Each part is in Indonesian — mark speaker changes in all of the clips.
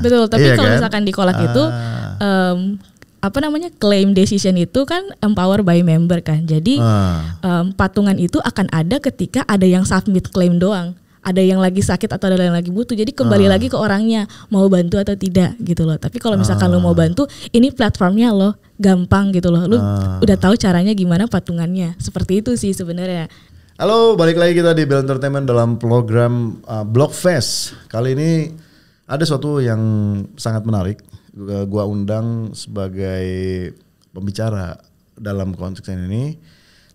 Speaker 1: Betul, tapi
Speaker 2: Iya
Speaker 1: kalau
Speaker 2: kan?
Speaker 1: misalkan di Kolak itu apa namanya, claim decision itu kan empower by member kan. Jadi patungan itu akan ada ketika ada yang submit claim doang. Ada yang lagi sakit atau ada yang lagi butuh. Jadi kembali lagi ke orangnya mau bantu atau tidak gitu loh. Tapi kalau misalkan lo mau bantu, ini platformnya lo gampang gitu loh. Lo udah tahu caranya gimana patungannya. Seperti itu sih sebenarnya.
Speaker 2: Halo, balik lagi kita di Bell Entertainment dalam program Blogfest. Kali ini ada sesuatu yang sangat menarik. Gua undang sebagai pembicara dalam konteks ini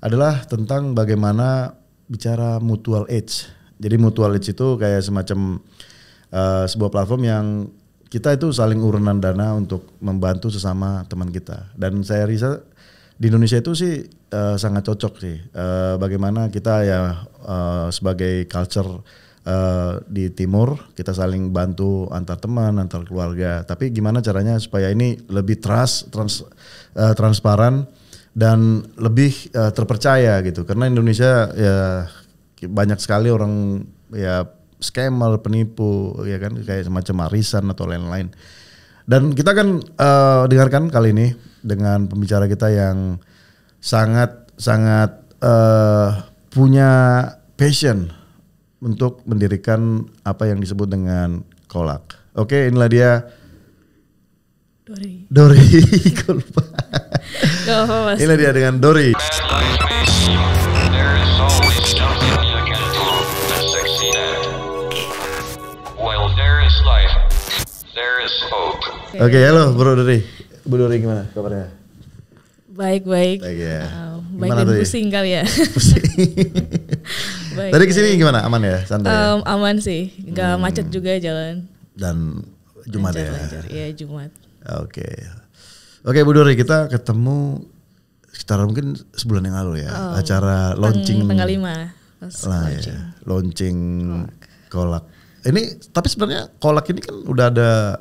Speaker 2: adalah tentang bagaimana bicara mutual aid. Jadi mutual aid itu kayak semacam sebuah platform yang kita itu saling urunan dana untuk membantu sesama teman kita. Dan saya rasa di Indonesia itu sih sangat cocok sih. Bagaimana kita ya sebagai culture di timur kita saling bantu antar teman, antar keluarga. Tapi gimana caranya supaya ini lebih transparan dan lebih terpercaya gitu. Karena Indonesia ya banyak sekali orang ya scammer, penipu ya kan, kayak semacam arisan atau lain-lain. Dan kita kan dengarkan kali ini dengan pembicara kita yang sangat punya passion untuk mendirikan apa yang disebut dengan Kolak. Oke, inilah dia Dori. Inilah dia dengan Dori. Oke, halo Bro Dori. Bu Dori gimana kabarnya?
Speaker 1: Baik.
Speaker 2: Baik ya.
Speaker 1: Baik dan pusing kali ya. Baik,
Speaker 2: tadi kesini gimana? Aman ya? Santai ya?
Speaker 1: Aman sih, gak macet juga jalan.
Speaker 2: Dan Jumat
Speaker 1: lancar. Iya Jumat.
Speaker 2: Oke Bu Dori, kita ketemu sekitar mungkin sebulan yang lalu ya. Acara launching.
Speaker 1: Tanggal 5.
Speaker 2: Launching Kolak. Ini tapi sebenarnya Kolak ini kan udah ada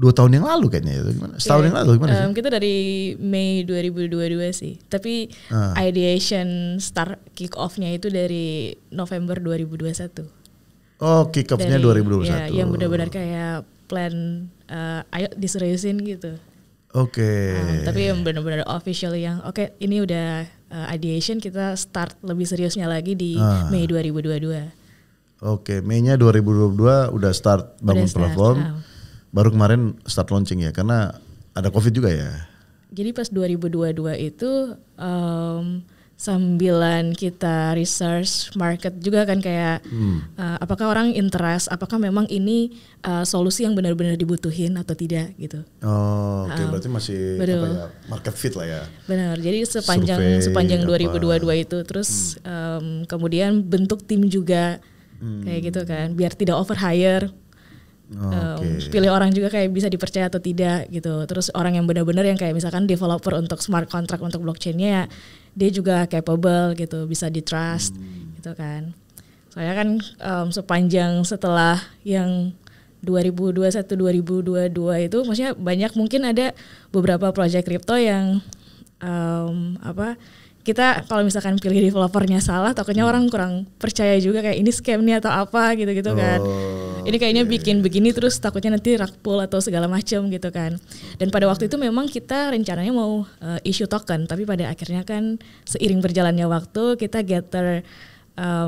Speaker 2: 2 tahun yang lalu kayaknya itu gimana? Setahun yang lalu gimana sih?
Speaker 1: Kita dari Mei 2022 sih. Tapi ideation start kick off-nya itu dari November 2021.
Speaker 2: Oh, kick off-nya 2021.
Speaker 1: Ya, yang benar-benar kayak plan ayo diseriusin gitu.
Speaker 2: Oke.
Speaker 1: Tapi yang benar-benar official yang ini udah ideation, kita start lebih seriusnya lagi di Mei 2022.
Speaker 2: Oke, Mei-nya 2022 udah start bangun platform. Baru kemarin start launching ya, karena ada COVID juga ya.
Speaker 1: Jadi pas 2022 itu sambilan kita research market juga kan kayak apakah orang interest, apakah memang ini solusi yang benar-benar dibutuhin atau tidak gitu.
Speaker 2: Oke, berarti masih market fit lah ya.
Speaker 1: Benar. Jadi sepanjang 2022 itu terus kemudian bentuk tim juga kayak gitu kan, biar tidak over hire. Pilih orang juga kayak bisa dipercaya atau tidak gitu. Terus orang yang benar-benar yang kayak misalkan developer untuk smart contract untuk blockchainnya ya, dia juga capable gitu, bisa di trust gitu kan. Soalnya kan setelah yang 2021-2022 itu maksudnya banyak, mungkin ada beberapa project crypto yang kita kalau misalkan pilih developernya salah, takutnya orang kurang percaya juga kayak ini scam nih atau apa gitu-gitu kan. Ini kayaknya bikin begini terus takutnya nanti rug pull atau segala macam gitu kan. Dan pada waktu itu memang kita rencananya mau issue token, tapi pada akhirnya kan seiring berjalannya waktu kita gather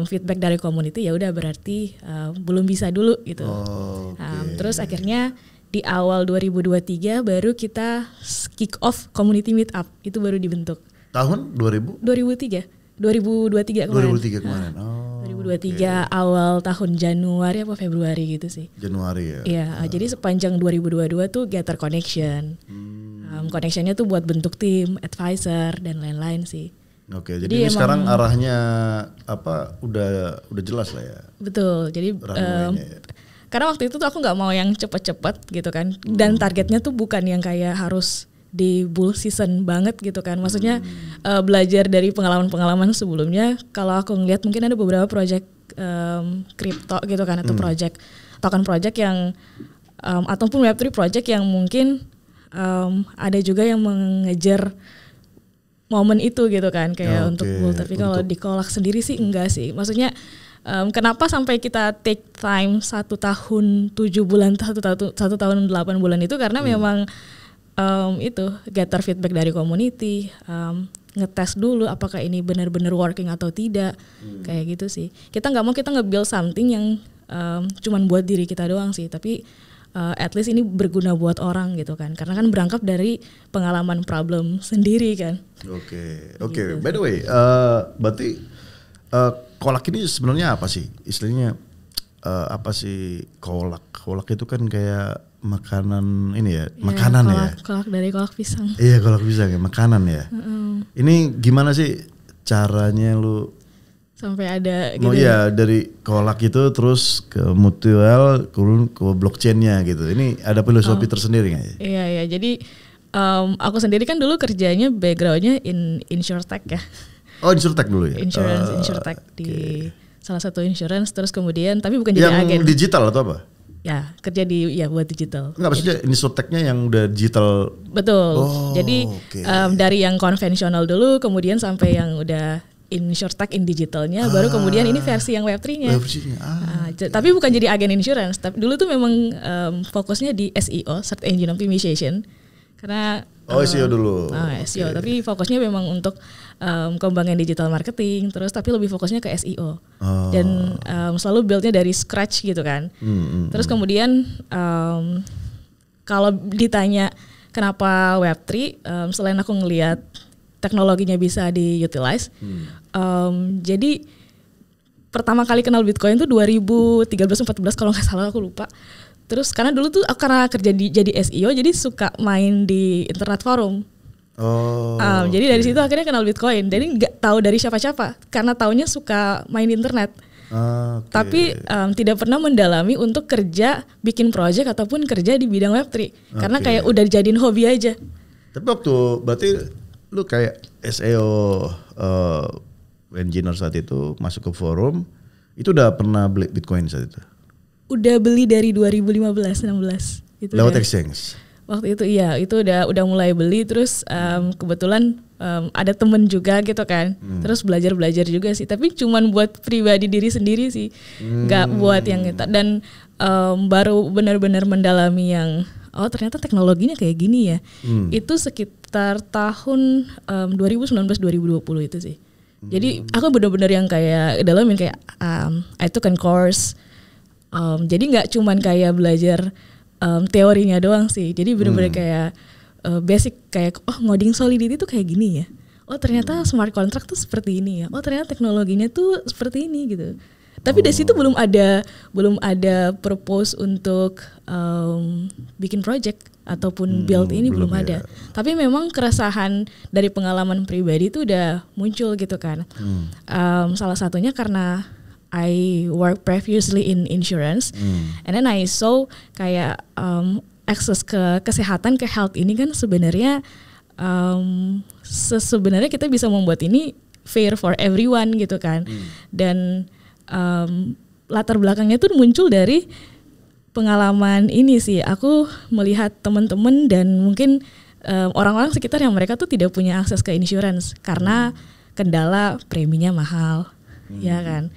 Speaker 1: feedback dari community, ya udah berarti belum bisa dulu gitu. Terus akhirnya di awal 2023 baru kita kick off community meetup, itu baru dibentuk.
Speaker 2: Tahun 2003
Speaker 1: kemarin.
Speaker 2: 2003 kemarin.
Speaker 1: 2023 awal tahun Januari apa Februari gitu sih.
Speaker 2: Januari ya.
Speaker 1: Iya, jadi sepanjang 2022 tuh gather connection. Connectionnya tuh buat bentuk tim, advisor dan lain-lain sih.
Speaker 2: Oke, jadi sekarang arahnya udah jelas lah ya.
Speaker 1: Betul. Jadi karena waktu itu tuh aku nggak mau yang cepet-cepet gitu kan. Dan targetnya tuh bukan yang kayak harus di bull season banget gitu kan. Maksudnya belajar dari pengalaman-pengalaman sebelumnya. Kalau aku ngeliat mungkin ada beberapa project crypto gitu kan, atau token project yang ataupun Web3 project yang mungkin ada juga yang mengejar momen itu gitu kan, kayak untuk bull. Tapi kalau di Kolak sendiri sih enggak sih. Maksudnya kenapa sampai kita take time 1 tahun 7 bulan, 1 tahun 8 bulan itu karena memang itu gather feedback dari community, ngetes dulu apakah ini benar-benar working atau tidak, kayak gitu sih. Kita nggak mau kita nge-build something yang cuman buat diri kita doang sih, tapi at least ini berguna buat orang gitu kan, karena kan berangkat dari pengalaman problem sendiri kan.
Speaker 2: Oke. By the way, berarti kolak ini sebenarnya apa sih? Istilahnya apa sih kolak? Kolak itu kan kayak makanan ini ya, makanan
Speaker 1: kolak,
Speaker 2: ya.
Speaker 1: Kolak dari kolak pisang.
Speaker 2: Iya, kolak pisang ya, makanan ya. Ini gimana sih caranya lu
Speaker 1: sampai ada gitu?
Speaker 2: Oh iya, dari kolak itu terus ke mutual, turun ke blockchainnya gitu. Ini ada filosofi tersendiri nggak ya?
Speaker 1: Iya, jadi aku sendiri kan dulu kerjanya backgroundnya in insurtech ya.
Speaker 2: Oh, insurtech dulu ya?
Speaker 1: Insurtech di salah satu insurance, terus kemudian tapi bukan jadi agen.
Speaker 2: Yang digital atau apa?
Speaker 1: Ya, kerja buat digital.
Speaker 2: Enggak, maksudnya insurtechnya yang udah digital.
Speaker 1: Betul. Jadi dari yang konvensional dulu, kemudian sampai yang udah insurtech in digitalnya, baru kemudian ini versi yang Web3-nya. Tapi bukan jadi agen insurance. Tapi dulu tuh memang fokusnya di SEO, Search Engine Optimization. Karena
Speaker 2: SEO dulu.
Speaker 1: SEO, tapi fokusnya memang untuk kembangan digital marketing, terus tapi lebih fokusnya ke SEO. Dan selalu build-nya dari scratch gitu kan. Terus kemudian kalau ditanya kenapa Web3, selain aku ngelihat teknologinya bisa di-utilize, jadi pertama kali kenal Bitcoin tuh 2013-14 kalau nggak salah, aku lupa. Terus karena dulu tuh karena kerja jadi SEO, jadi suka main di internet forum. Jadi dari situ akhirnya kenal Bitcoin. Jadi nggak tahu dari siapa-siapa, karena taunya suka main di internet. Tapi tidak pernah mendalami untuk kerja bikin project ataupun kerja di bidang Web3, karena kayak udah dijadiin hobi aja.
Speaker 2: Tapi waktu berarti lu kayak SEO engineer saat itu masuk ke forum, itu udah pernah beli Bitcoin saat itu?
Speaker 1: Udah beli dari 2015-16 itu.
Speaker 2: Lewat exchange?
Speaker 1: Waktu itu iya, itu udah mulai beli, terus kebetulan ada temen juga gitu kan, terus belajar juga sih, tapi cuman buat pribadi diri sendiri sih, nggak buat yang kita. Dan baru benar-benar mendalami yang ternyata teknologinya kayak gini ya. Itu sekitar tahun 2019-2020 itu sih. Jadi aku benar-benar yang kayak dalamin kayak I took a course. Jadi nggak cuman kayak belajar teorinya doang sih. Jadi benar-benar kayak basic kayak ngoding Solidity tuh kayak gini ya. Ternyata smart contract tuh seperti ini ya. Ternyata teknologinya tuh seperti ini gitu. Tapi dari situ belum ada purpose untuk bikin project ataupun build ini belum ada. Tapi memang keresahan dari pengalaman pribadi itu udah muncul gitu kan. Salah satunya karena I work previously in insurance, and then I saw kayak akses ke kesehatan, ke health ini kan sebenarnya sebenarnya kita bisa membuat ini fair for everyone gitu kan. Dan latar belakangnya tuh muncul dari pengalaman ini sih. Aku melihat teman-teman dan mungkin orang-orang sekitar yang mereka tuh tidak punya akses ke insurance karena kendala preminya mahal, ya kan.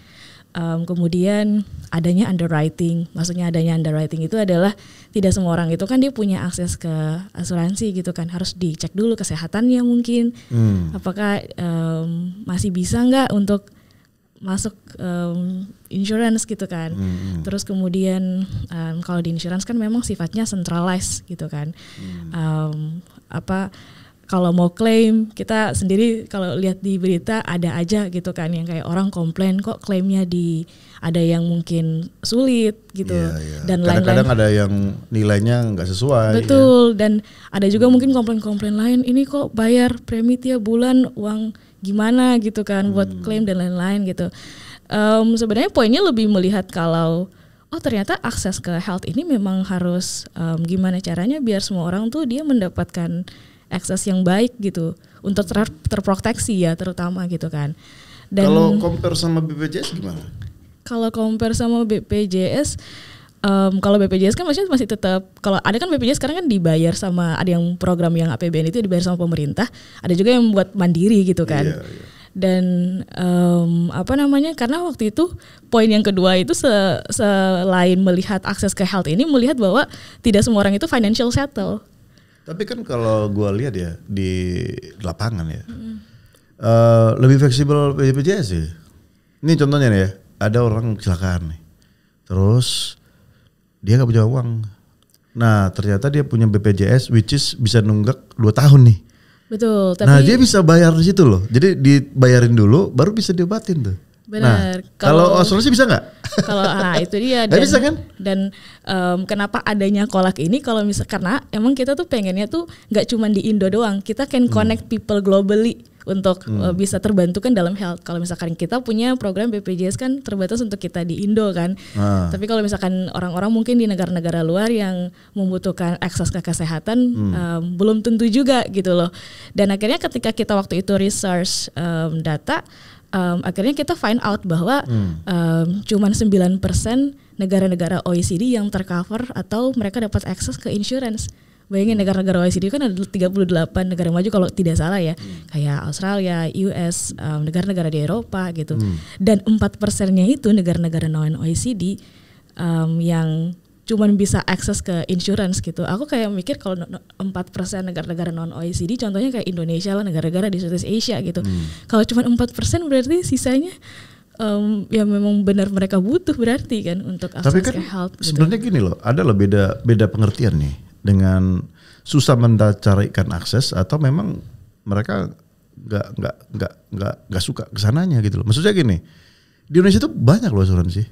Speaker 1: Kemudian adanya underwriting, maksudnya adanya underwriting itu adalah tidak semua orang itu kan dia punya akses ke asuransi gitu kan, harus dicek dulu kesehatannya mungkin, apakah masih bisa nggak untuk masuk insurance gitu kan. Terus kemudian kalau di insurance kan memang sifatnya centralized gitu kan. Kalau mau klaim, kita sendiri kalau lihat di berita ada aja gitu kan yang kayak orang komplain kok klaimnya ada yang mungkin sulit gitu. Dan
Speaker 2: kadang-kadang ada yang nilainya nggak sesuai.
Speaker 1: Betul, dan ada juga mungkin komplain-komplain lain, ini kok bayar premi tiap bulan uang gimana gitu kan buat klaim dan lain-lain gitu. Sebenarnya poinnya lebih melihat kalau ternyata akses ke health ini memang harus gimana caranya biar semua orang tuh dia mendapatkan akses yang baik gitu untuk terproteksi ya terutama gitu kan. Dan
Speaker 2: kalau compare sama BPJS gimana?
Speaker 1: Kalau compare sama BPJS, kalau BPJS kan maksudnya masih tetap, kalau ada kan BPJS sekarang kan dibayar sama, ada yang program yang APBN itu dibayar sama pemerintah, ada juga yang buat mandiri gitu kan. Dan karena waktu itu poin yang kedua itu selain melihat akses ke health ini, melihat bahwa tidak semua orang itu financial settle.
Speaker 2: Tapi kan kalau gue lihat ya di lapangan ya, lebih fleksibel BPJS sih. Ini contohnya nih ya, ada orang kecelakaan nih, terus dia nggak punya uang. Nah ternyata dia punya BPJS, which is bisa nunggak 2 tahun nih.
Speaker 1: Betul. Tapi
Speaker 2: nah dia bisa bayar di situ loh. Jadi dibayarin dulu, baru bisa diobatin tuh.
Speaker 1: Benar.
Speaker 2: Nah, kalau asuransi bisa nggak?
Speaker 1: Kalau itu dia.
Speaker 2: Dan, bisa kan?
Speaker 1: Dan kenapa adanya kolak ini? Kalau karena emang kita tuh pengennya tuh nggak cuma di Indo doang. Kita can connect people globally untuk bisa terbantukan dalam health. Kalau misalkan kita punya program BPJS kan terbatas untuk kita di Indo kan. Tapi kalau misalkan orang-orang mungkin di negara-negara luar yang membutuhkan akses ke kesehatan belum tentu juga gitu loh. Dan akhirnya ketika kita waktu itu research data, akhirnya kita find out bahwa cuman 9% negara-negara OECD yang tercover atau mereka dapat akses ke insurance. Bayangin negara-negara OECD kan ada 38 negara maju kalau tidak salah ya, kayak Australia, US, negara-negara di Eropa gitu. Dan 4%-nya itu negara-negara non-OECD yang cuman bisa akses ke insurance gitu. Aku kayak mikir kalau 4% negara-negara non-OECD, contohnya kayak Indonesia lah, negara-negara di Southeast Asia gitu. Kalau cuma 4% berarti sisanya ya memang benar mereka butuh berarti kan untuk akses ke health.
Speaker 2: Tapi kan sebenarnya gini loh, ada loh beda pengertian nih dengan susah mencarikan akses atau memang mereka nggak suka kesananya gitu loh. Maksudnya gini, di Indonesia itu banyak loh asuransi.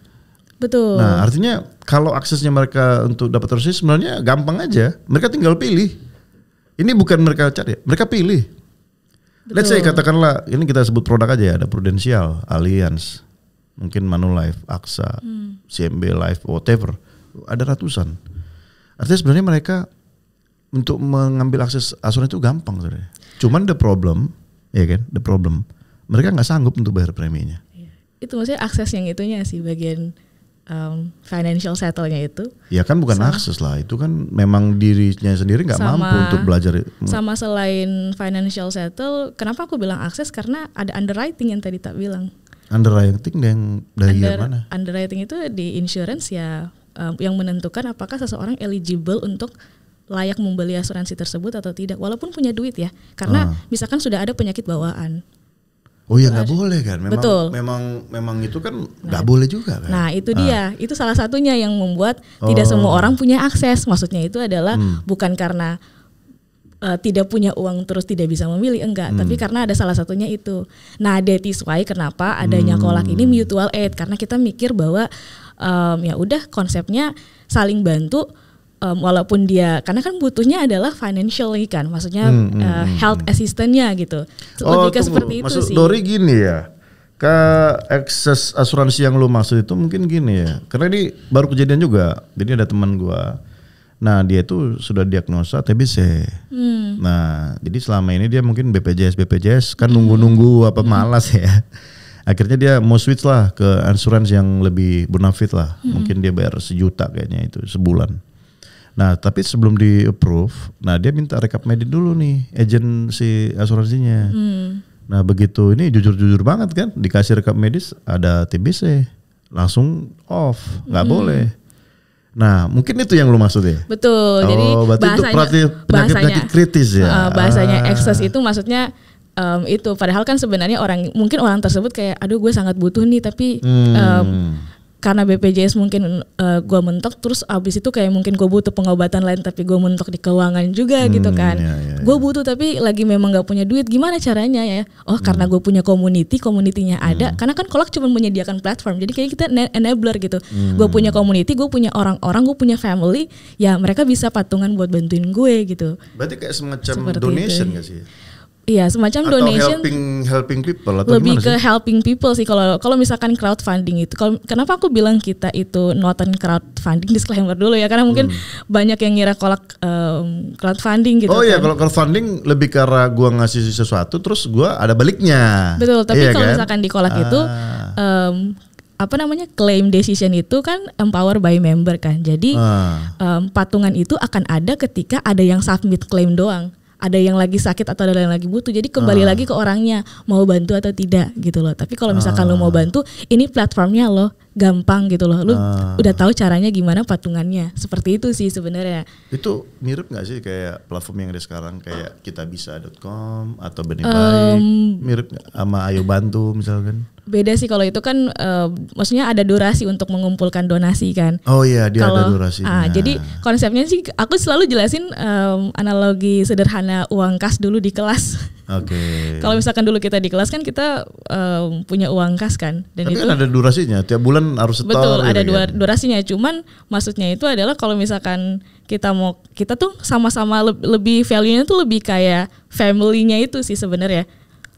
Speaker 1: Betul.
Speaker 2: Nah artinya kalau aksesnya mereka untuk dapat asuransi sebenarnya gampang aja. Mereka tinggal pilih. Ini bukan mereka cari, mereka pilih. Betul. Let's say katakanlah ini kita sebut produk aja ya, ada Prudential, Allianz, mungkin Manulife, AXA, CMB Life, whatever. Ada ratusan. Artinya sebenarnya mereka untuk mengambil akses asuransi itu gampang sebenarnya. Cuman the problem, ya kan, mereka nggak sanggup untuk bayar preminya.
Speaker 1: Itu maksudnya akses yang itunya sih bagian financial settle-nya itu. Ya
Speaker 2: kan bukan akses lah, itu kan memang dirinya sendiri nggak mampu untuk belajar.
Speaker 1: Sama selain financial settle, kenapa aku bilang akses? Karena ada underwriting yang tadi tak bilang.
Speaker 2: Underwriting yang dari mana?
Speaker 1: Underwriting itu di insurance ya. Yang menentukan apakah seseorang eligible untuk layak membeli asuransi tersebut atau tidak, walaupun punya duit ya, karena misalkan sudah ada penyakit bawaan.
Speaker 2: Oh ya nggak boleh kan?
Speaker 1: Betul.
Speaker 2: Memang itu kan nggak boleh juga kan?
Speaker 1: Nah itu dia, itu salah satunya yang membuat tidak semua orang punya akses. Maksudnya itu adalah bukan karena tidak punya uang terus tidak bisa memilih, enggak, tapi karena ada salah satunya itu. Nah that is why kenapa adanya kolak ini mutual aid, karena kita mikir bahwa ya udah konsepnya saling bantu, walaupun dia karena kan butuhnya adalah financially kan, maksudnya health assistance-nya gitu. Lebih ke seperti itu
Speaker 2: maksud
Speaker 1: sih.
Speaker 2: Dori gini ya, ke akses asuransi yang lu maksud itu mungkin gini ya, karena ini baru kejadian juga. Jadi ada teman gua, nah dia itu sudah diagnosa TBC. Nah jadi selama ini dia mungkin BPJS kan nunggu apa malas ya. Akhirnya dia mau switch lah ke asuransi yang lebih bonafit lah. Mungkin dia bayar 1 juta kayaknya itu sebulan. Nah tapi sebelum di approve, nah dia minta rekap medis dulu nih agent si asuransinya. Nah begitu ini jujur-jujur banget kan, dikasih rekap medis ada TBC, langsung off, nggak boleh. Nah mungkin itu yang lu maksud ya?
Speaker 1: Betul, jadi
Speaker 2: penyakit kritis ya.
Speaker 1: Bahasanya excess itu maksudnya itu padahal kan sebenarnya mungkin orang tersebut kayak aduh gue sangat butuh nih, tapi karena BPJS mungkin gue mentok, terus abis itu kayak mungkin gue butuh pengobatan lain tapi gue mentok di keuangan juga gitu kan. Gue butuh tapi lagi memang gak punya duit, gimana caranya ya? Oh karena gue punya community-nya ada, karena kan Kolak cuma menyediakan platform, jadi kayak kita enabler gitu. Gue punya community, gue punya orang-orang, gue punya family, ya mereka bisa patungan buat bantuin gue gitu.
Speaker 2: Berarti kayak semacam donation gak sih?
Speaker 1: Iya, semacam
Speaker 2: atau
Speaker 1: donation.
Speaker 2: helping people atau
Speaker 1: lebih ke
Speaker 2: sih?
Speaker 1: Helping people sih kalau misalkan crowdfunding itu. Kenapa aku bilang kita itu not crowdfunding, disclaimer dulu ya, karena mungkin banyak yang ngira Kolak crowdfunding gitu.
Speaker 2: Oh iya,
Speaker 1: kan.
Speaker 2: kalau crowdfunding lebih karena gua ngasih sesuatu terus gua ada baliknya.
Speaker 1: Betul, tapi
Speaker 2: iya
Speaker 1: kalau
Speaker 2: kan?
Speaker 1: misalkan di Kolak itu claim decision itu kan empower by member kan. Jadi patungan itu akan ada ketika ada yang submit claim doang. ada yang lagi sakit atau ada yang lagi butuh. Jadi kembali lagi ke orangnya mau bantu atau tidak gitu loh. Tapi kalau misalkan lu mau bantu, ini platformnya lo gampang gitu loh. Lu udah tahu caranya gimana patungannya. Seperti itu sih sebenarnya.
Speaker 2: Itu mirip nggak sih kayak platform yang ada sekarang kayak kitabisa.com atau Benih Baik? Mirip nggak sama Ayo Bantu misalkan?
Speaker 1: Beda sih kalau itu kan maksudnya ada durasi untuk mengumpulkan donasi kan.
Speaker 2: Oh iya, dia ada durasinya.
Speaker 1: Jadi konsepnya sih aku selalu jelasin analogi sederhana uang kas dulu di kelas.
Speaker 2: Oke.
Speaker 1: Kalau misalkan dulu kita di kelas kan kita punya uang kas kan, dan
Speaker 2: tapi
Speaker 1: itu
Speaker 2: kan ada durasinya, tiap bulan harus setor.
Speaker 1: Betul,
Speaker 2: gitu
Speaker 1: ada
Speaker 2: kan?
Speaker 1: durasinya. Cuman maksudnya itu adalah kalau misalkan kita tuh sama-sama lebih value-nya tuh lebih kayak family-nya itu sih sebenarnya.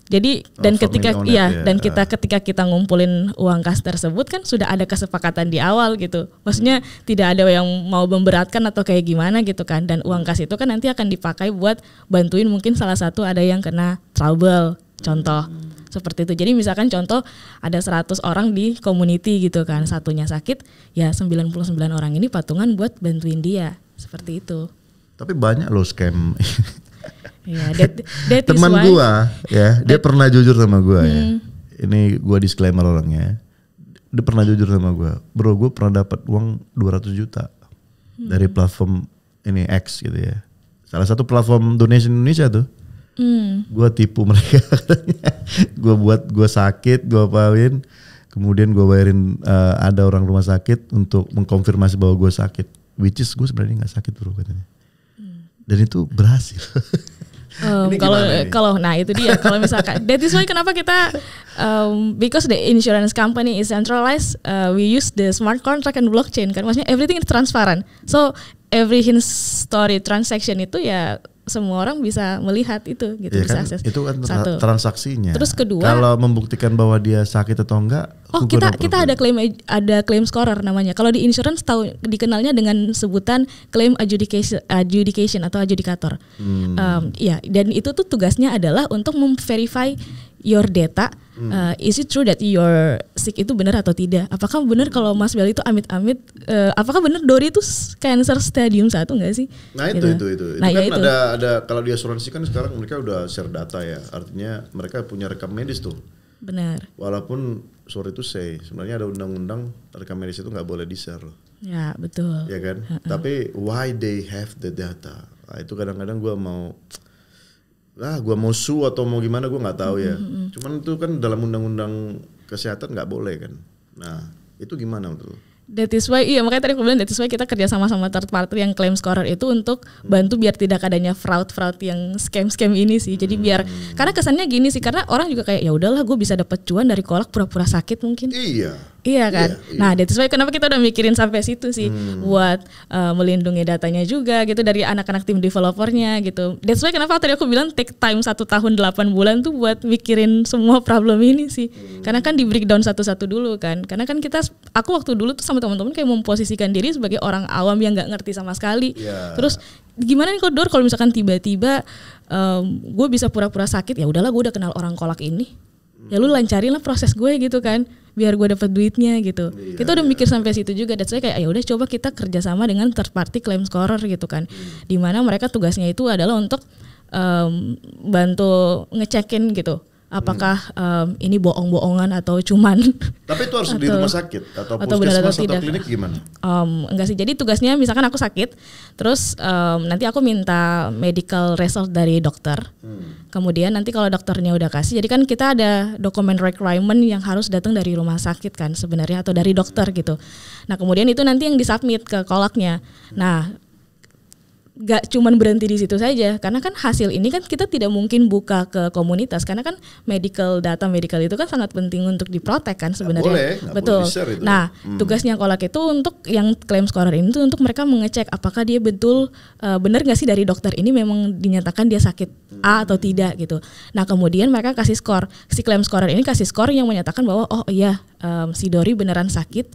Speaker 1: Jadi dan ketika ketika kita ngumpulin uang kas tersebut kan sudah ada kesepakatan di awal gitu. Maksudnya tidak ada yang mau memberatkan atau kayak gimana gitu kan. Dan uang kas itu kan nanti akan dipakai buat bantuin mungkin salah satu ada yang kena trouble, contoh. Seperti itu. Jadi misalkan contoh ada 100 orang di community gitu kan. Satunya sakit, ya 99 orang ini patungan buat bantuin dia. Seperti itu.
Speaker 2: Tapi banyak loh scam.
Speaker 1: Ya, that
Speaker 2: teman gua ya, dia pernah jujur sama gua ya. Ini gua disclaimer orangnya. Dia pernah jujur sama gua, bro, gua pernah dapat uang 200 juta dari platform ini X gitu ya. Salah satu platform donation Indonesia tuh. Gua tipu mereka. Gua sakit, gua apain, kemudian gua bayarin ada orang rumah sakit untuk mengkonfirmasi bahwa gua sakit, which is gua sebenarnya nggak sakit bro katanya. Dan itu berhasil.
Speaker 1: Kalau nah itu dia kalau misalkan that is why kenapa kita because the insurance company is centralized, we use the smart contract and blockchain kan, maksudnya everything is transparent, so every history transaction itu ya semua orang bisa melihat itu gitu,
Speaker 2: ya
Speaker 1: bisa
Speaker 2: kan,
Speaker 1: akses.
Speaker 2: itu kan transaksinya.
Speaker 1: Terus kedua,
Speaker 2: kalau membuktikan bahwa dia sakit atau enggak,
Speaker 1: kita ada claim scorer namanya. Kalau di insurance dikenalnya dengan sebutan claim adjudication atau adjudicator. Ya, dan itu tuh tugasnya adalah untuk memverify your data. Is it true that your sick itu benar atau tidak? Apakah benar kalau Mas Bel itu amit-amit? Apakah benar Dori itu cancer stadium 1 nggak sih?
Speaker 2: Nah
Speaker 1: gitu.
Speaker 2: Itu
Speaker 1: Nah,
Speaker 2: kan
Speaker 1: itu.
Speaker 2: ada kalau di asuransi kan sekarang mereka udah share data ya, artinya mereka punya rekam medis tuh.
Speaker 1: Benar.
Speaker 2: Walaupun sorry to say, sebenarnya ada undang-undang rekam medis itu nggak boleh di-share loh.
Speaker 1: Ya betul.
Speaker 2: Ya kan. Tapi why they have the data? Nah, itu kadang-kadang gue mau sue atau mau gimana gue nggak tahu ya. Cuman itu kan dalam undang-undang kesehatan nggak boleh kan. Nah itu gimana menurut lo?
Speaker 1: That is why, iya makanya tadi aku bilang that is why kita kerja sama third party yang claim scorer itu untuk bantu biar tidak adanya fraud yang scam ini sih. Jadi biar, karena kesannya gini sih, karena orang juga kayak ya udahlah gue bisa dapat cuan dari kolak pura-pura sakit mungkin. Iya kan. Iya. Nah, that's why kenapa kita udah mikirin sampai situ sih, buat melindungi datanya juga gitu dari anak-anak tim developernya gitu. That's why kenapa tadi aku bilang take time 1 tahun 8 bulan tuh buat mikirin semua problem ini sih. Karena kan di breakdown satu-satu dulu kan. Karena kan aku waktu dulu tuh sama teman-teman kayak memposisikan diri sebagai orang awam yang nggak ngerti sama sekali. Terus gimana nih kalau misalkan tiba-tiba gue bisa pura-pura sakit, ya udahlah gue udah kenal orang kolak ini. Ya lu lancarin lah proses gue gitu kan, biar gue dapat duitnya gitu. Kita udah mikir sampai situ juga. That's why kayak ya udah coba kita kerjasama dengan third party claim scorer gitu kan. Di mana mereka tugasnya itu adalah untuk bantu ngecekin gitu. Apakah ini bohong-bohongan atau cuman
Speaker 2: tapi itu harus di rumah sakit atau puskesmas atau klinik gimana?
Speaker 1: Enggak sih, jadi tugasnya misalkan aku sakit, terus nanti aku minta medical result dari dokter. Kemudian nanti kalau dokternya udah kasih, jadi kan kita ada dokumen requirement yang harus datang dari rumah sakit kan sebenarnya atau dari dokter gitu. Nah kemudian itu nanti yang disubmit ke kolaknya. Nah gak cuman berhenti di situ saja, karena kan hasil ini kan kita tidak mungkin buka ke komunitas, karena kan data medical itu kan sangat penting untuk diprotek kan sebenarnya. Betul. Nah tugasnya kolak itu untuk yang claim scorer ini tuh untuk mereka mengecek apakah dia betul benar nggak sih dari dokter ini memang dinyatakan dia sakit A atau tidak gitu. Nah kemudian mereka kasih skor, si claim scorer ini kasih skor yang menyatakan bahwa oh iya si Dori beneran sakit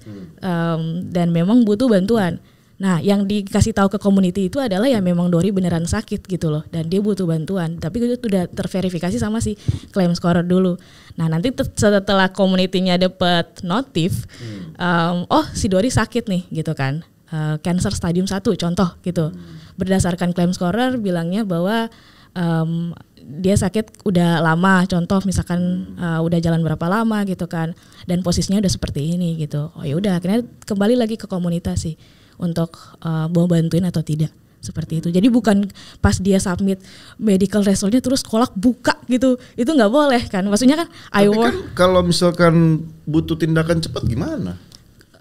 Speaker 1: dan memang butuh bantuan. Nah, yang dikasih tahu ke community itu adalah ya memang Dori beneran sakit gitu loh, dan dia butuh bantuan. Tapi itu udah terverifikasi sama si claim scorer dulu. Nah, nanti setelah community-nya dapat notif, oh si Dori sakit nih gitu kan, cancer stadium 1 contoh gitu. Berdasarkan claim scorer bilangnya bahwa dia sakit udah lama, contoh misalkan udah jalan berapa lama gitu kan, dan posisinya udah seperti ini gitu. Oh ya udah, akhirnya kembali lagi ke komunitas sih untuk mau bantuin atau tidak, seperti itu. Jadi bukan pas dia submit medical resultnya terus kolak buka gitu, itu nggak boleh kan. Maksudnya kan
Speaker 2: Tapi kan kalau misalkan butuh tindakan cepat gimana?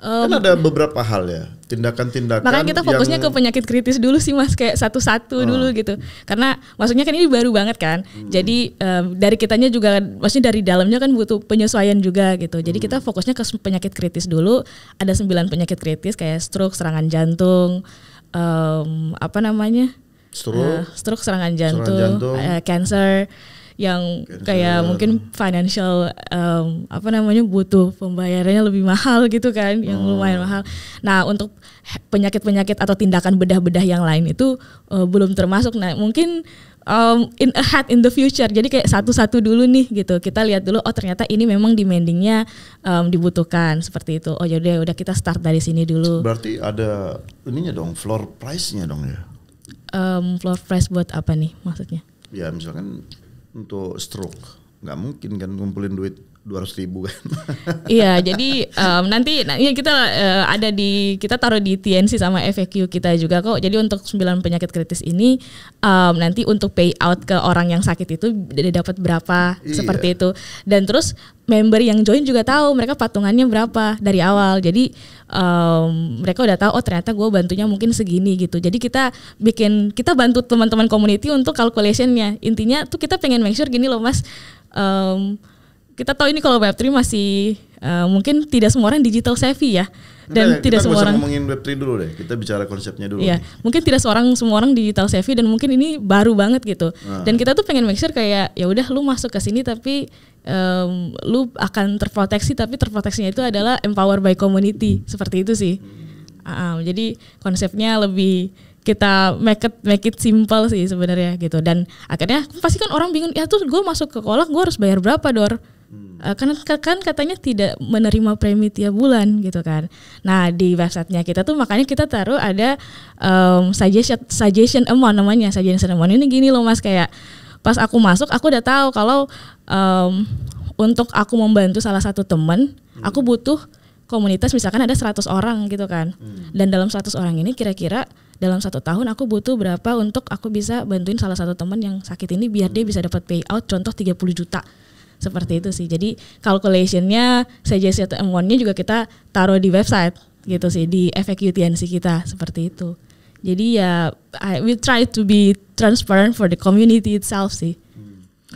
Speaker 2: Kan ada beberapa hal ya, tindakan-tindakan.
Speaker 1: Makanya kita fokusnya ke penyakit kritis dulu sih Mas, kayak satu-satu dulu gitu. Karena maksudnya kan ini baru banget kan. Jadi dari kitanya juga, maksudnya dari dalamnya kan butuh penyesuaian juga gitu. Jadi kita fokusnya ke penyakit kritis dulu. Ada 9 penyakit kritis kayak stroke, serangan jantung, stroke, serangan jantung, cancer, yang kayak mungkin financial butuh pembayarannya lebih mahal gitu kan, yang lumayan mahal. Nah untuk penyakit-penyakit atau tindakan bedah-bedah yang lain itu belum termasuk. Nah mungkin ahead in the future, jadi kayak satu-satu dulu nih gitu. Kita lihat dulu, oh ternyata ini memang demandingnya dibutuhkan seperti itu. Oh yaudah, udah kita start dari sini dulu.
Speaker 2: Berarti ada ininya dong, floor price-nya dong ya?
Speaker 1: Floor price buat apa nih maksudnya?
Speaker 2: Ya misalkan untuk stroke nggak mungkin kan ngumpulin duit 200.000 kan?
Speaker 1: Iya, jadi nanti kita kita taruh di TNC sama FAQ kita juga kok. Jadi untuk 9 penyakit kritis ini nanti untuk payout ke orang yang sakit itu dapat berapa, seperti itu. Dan terus member yang join juga tahu mereka patungannya berapa dari awal. Jadi mereka udah tahu, oh ternyata gue bantunya mungkin segini gitu. Jadi kita bantu teman-teman community untuk calculationnya. Intinya tuh kita pengen make sure gini loh Mas. Kita tahu ini kalau Web3 masih mungkin tidak semua orang digital savvy ya. Dan tidak semua orang
Speaker 2: ngomongin Web3 dulu deh. Kita bicara konsepnya dulu.
Speaker 1: Iya, mungkin tidak semua orang digital savvy dan mungkin ini baru banget gitu. Dan kita tuh pengen make sure kayak ya udah lu masuk ke sini tapi lu akan terproteksi, tapi terproteksinya itu adalah empower by community, seperti itu sih. Jadi konsepnya lebih kita make it simple sih sebenarnya gitu. Dan akhirnya pasti kan orang bingung, ya tuh gue masuk ke kolak gue harus bayar berapa Dor? Kan katanya tidak menerima premi tiap bulan gitu kan. Nah di websitenya kita tuh makanya kita taruh ada suggestion amount namanya. Suggestion amount ini gini loh Mas, kayak pas aku masuk aku udah tahu kalau untuk aku membantu salah satu teman, aku butuh komunitas misalkan ada 100 orang gitu kan. Dan dalam 100 orang ini kira-kira dalam 1 tahun aku butuh berapa untuk aku bisa bantuin salah satu teman yang sakit ini biar dia bisa dapat payout contoh 30 juta. Seperti itu sih. Jadi calculationnya suggestion amount-nya juga kita taruh di website gitu sih, di FAQ TNC kita seperti itu. Jadi ya we try to be transparent for the community itself sih.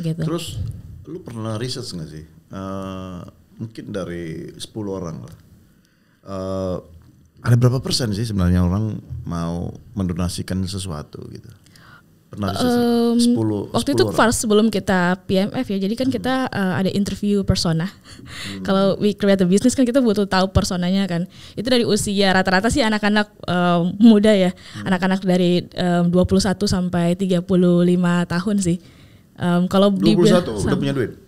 Speaker 1: Gitu.
Speaker 2: Terus lu pernah research nggak sih? Mungkin dari 10 orang lah. Ada berapa persen sih sebenarnya orang mau mendonasikan sesuatu gitu? Pernah research 10
Speaker 1: waktu itu
Speaker 2: orang.
Speaker 1: first sebelum kita PMF ya. Jadi kan kita ada interview persona. Kalau we create a business kan kita butuh tahu personanya kan. Itu dari usia rata-rata sih anak-anak muda ya. Anak-anak dari 21 sampai 35 tahun sih. Kalau
Speaker 2: 21 udah punya duit?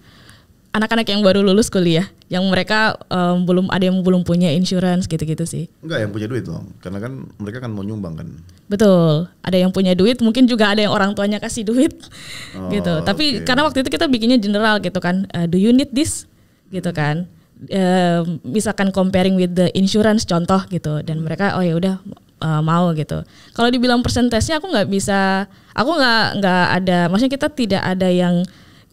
Speaker 1: Anak-anak yang baru lulus kuliah, yang mereka belum punya insurance gitu-gitu sih.
Speaker 2: Enggak, yang punya duit dong, karena kan mereka kan mau nyumbang kan.
Speaker 1: Betul, ada yang punya duit, mungkin juga ada yang orang tuanya kasih duit, gitu. Tapi karena waktu itu kita bikinnya general gitu kan, do you need this, gitu kan. Misalkan comparing with the insurance contoh gitu, dan mereka oh ya udah mau gitu. Kalau dibilang persentasenya aku nggak bisa, aku nggak ada, maksudnya kita tidak ada yang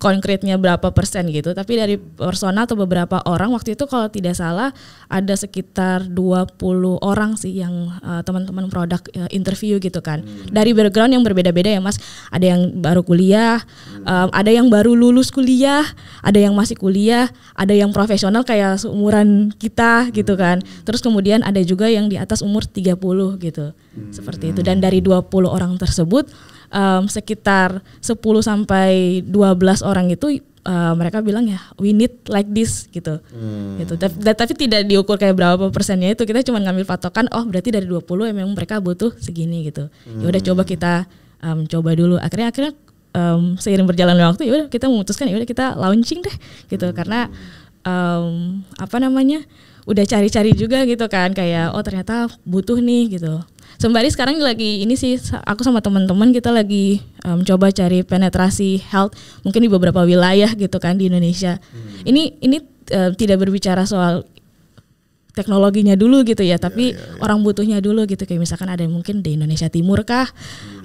Speaker 1: konkretnya berapa persen gitu, tapi dari persona atau beberapa orang waktu itu kalau tidak salah ada sekitar 20 orang sih yang teman-teman produk interview gitu kan. Dari background yang berbeda-beda ya Mas, ada yang baru kuliah, ada yang baru lulus kuliah, ada yang masih kuliah, ada yang profesional kayak seumuran kita gitu kan. Terus kemudian ada juga yang di atas umur 30 gitu. Seperti itu, dan dari 20 orang tersebut sekitar 10 sampai 12 orang itu mereka bilang ya we need like this gitu. Gitu. Tapi tidak diukur kayak berapa persennya itu, kita cuma ngambil patokan oh berarti dari 20 memang mereka butuh segini gitu. Ya udah coba kita coba dulu. Akhirnya seiring berjalannya waktu ya udah kita memutuskan ya udah kita launching deh gitu, karena udah cari-cari juga gitu kan, kayak oh ternyata butuh nih gitu. sembari sekarang lagi ini sih aku sama teman-teman kita lagi coba cari penetrasi health mungkin di beberapa wilayah gitu kan di Indonesia. Ini tidak berbicara soal teknologinya dulu gitu ya, tapi orang butuhnya dulu gitu, kayak misalkan ada yang mungkin di Indonesia Timur kah,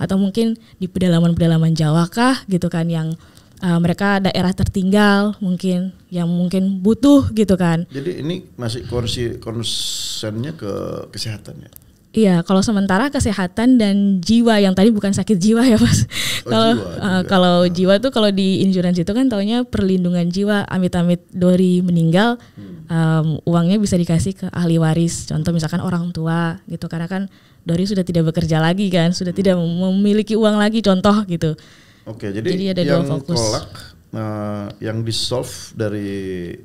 Speaker 1: atau mungkin di pedalaman-pedalaman Jawa kah gitu kan, yang mereka daerah tertinggal mungkin yang mungkin butuh gitu kan.
Speaker 2: Jadi ini masih konsennya ke kesehatan ya?
Speaker 1: Iya, kalau sementara kesehatan dan jiwa, yang tadi bukan sakit jiwa ya Mas. Kalau jiwa tuh kalau di insurance itu kan taunya perlindungan jiwa, amit-amit Dori meninggal, uangnya bisa dikasih ke ahli waris. Contoh misalkan orang tua gitu, karena kan Dori sudah tidak bekerja lagi kan, sudah tidak memiliki uang lagi contoh gitu.
Speaker 2: Oke, jadi
Speaker 1: ada
Speaker 2: yang
Speaker 1: dua fokus.
Speaker 2: kolak yang di-solve dari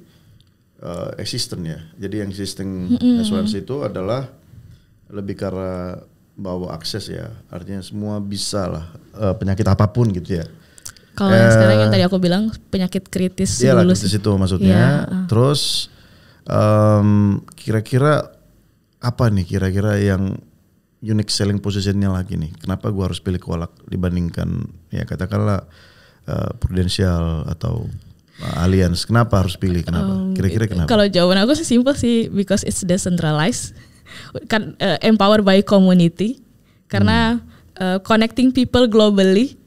Speaker 2: existing ya. Jadi yang existing asuransi itu adalah lebih karena bawa akses ya, artinya semua bisa lah, penyakit apapun gitu ya.
Speaker 1: Kalau yang sekarang yang tadi aku bilang penyakit kritis
Speaker 2: dulu kritis itu maksudnya. Terus kira-kira apa nih kira-kira yang unique selling positionnya lagi nih? Kenapa gua harus pilih kolak dibandingkan ya katakanlah Prudential atau Allianz? Kenapa harus pilih? Kenapa? Kira-kira kenapa?
Speaker 1: Kalau jawaban aku sih simple sih, because it's decentralized. Kan empowered by community, karena connecting people globally.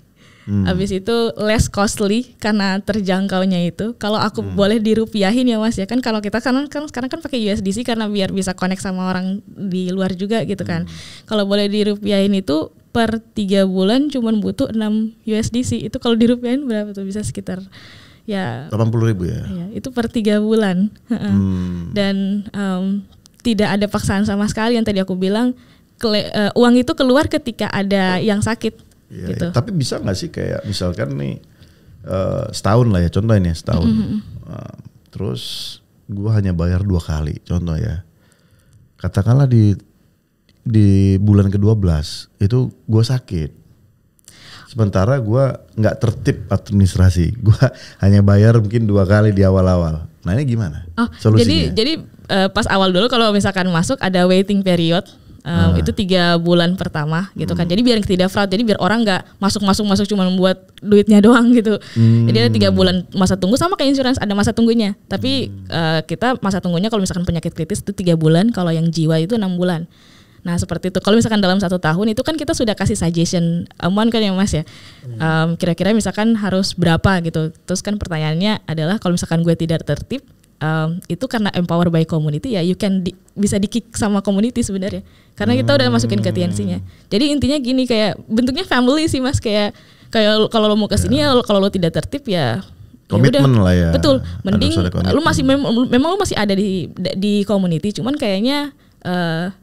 Speaker 1: Habis itu less costly karena terjangkaunya itu. Kalau aku boleh dirupiahin ya Mas ya, kan kalau kita sekarang kan pakai USDC karena biar bisa connect sama orang di luar juga gitu kan. Kalau boleh dirupiahin itu per 3 bulan cuman butuh 6 USDC. Itu kalau dirupiahin berapa tuh, bisa sekitar ya
Speaker 2: 80.000 ya.
Speaker 1: Ya, itu per 3 bulan. Dan tidak ada paksaan sama sekali, yang tadi aku bilang uang itu keluar ketika ada yang sakit.
Speaker 2: Ya,
Speaker 1: gitu.
Speaker 2: Tapi bisa nggak sih kayak misalkan nih setahun lah ya, contoh ini setahun. Terus gue hanya bayar 2 kali, contoh ya. Katakanlah di bulan ke-12 itu gue sakit. Sementara gue nggak tertib administrasi, gue hanya bayar mungkin 2 kali di awal-awal. Nah ini gimana solusinya?
Speaker 1: Jadi pas awal dulu kalau misalkan masuk ada waiting period, itu 3 bulan pertama gitu kan. Jadi biar tidak fraud, jadi biar orang nggak masuk cuma buat duitnya doang gitu. Jadi ada 3 bulan masa tunggu, sama kayak insurance ada masa tunggunya. Tapi kita masa tunggunya kalau misalkan penyakit kritis itu 3 bulan, kalau yang jiwa itu 6 bulan. Nah seperti itu. Kalau misalkan dalam 1 tahun itu kan kita sudah kasih suggestion amount kan ya Mas ya. Kira-kira misalkan harus berapa gitu. Terus kan pertanyaannya adalah kalau misalkan gue tidak tertib, itu karena empower by community ya, you can bisa di-kick sama community sebenarnya. Karena kita udah masukin ke TNC-nya. Jadi intinya gini, kayak bentuknya family sih Mas, kayak kalau lo mau ke sini ya, kalau lo tidak tertib ya
Speaker 2: komitmen lah ya.
Speaker 1: Betul. Mending lu masih memang lu masih ada di community, cuman kayaknya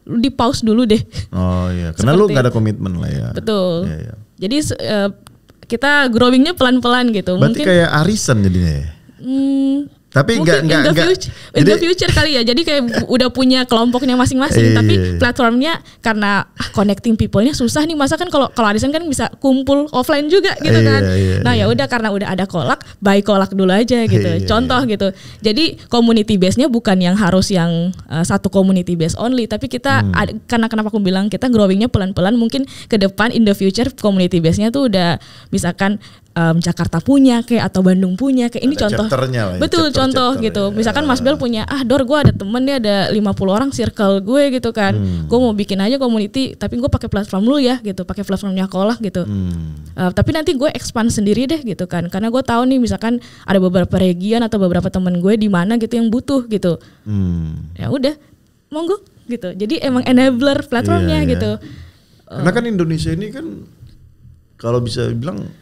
Speaker 1: lu di pause dulu deh.
Speaker 2: Oh iya, karena lu nggak ada komitmen lah ya.
Speaker 1: Betul.
Speaker 2: Ya.
Speaker 1: Jadi kita growingnya pelan-pelan gitu.
Speaker 2: Berarti mungkin kayak arisan jadinya ya. Tapi
Speaker 1: in the future kali ya. Jadi kayak udah punya kelompoknya masing-masing. Tapi platformnya karena connecting people-nya susah nih. Masa kan kalau arisan kan bisa kumpul offline juga gitu kan. Nah ya udah, karena udah ada kolak, buy kolak dulu aja gitu. Contoh gitu. Jadi community base-nya bukan yang harus yang satu community base only. Tapi kita karena kenapa aku bilang kita growingnya pelan-pelan. Mungkin ke depan in the future community base-nya tuh udah misalkan Jakarta punya kayak atau Bandung punya kayak ini contoh.
Speaker 2: Lah,
Speaker 1: betul contoh gitu. Misalkan Mas Bel punya Dor, gue ada temen dia ada 50 orang circle gue gitu kan. Gue mau bikin aja community tapi gue pakai platform lu ya gitu, pakai platformnya kolak gitu. Tapi nanti gue expand sendiri deh gitu kan. Karena gue tahu nih misalkan ada beberapa region atau beberapa temen gue di mana gitu yang butuh gitu. Ya udah, monggo gitu. Jadi emang enabler platformnya gitu.
Speaker 2: Karena kan Indonesia ini kan kalau bisa bilang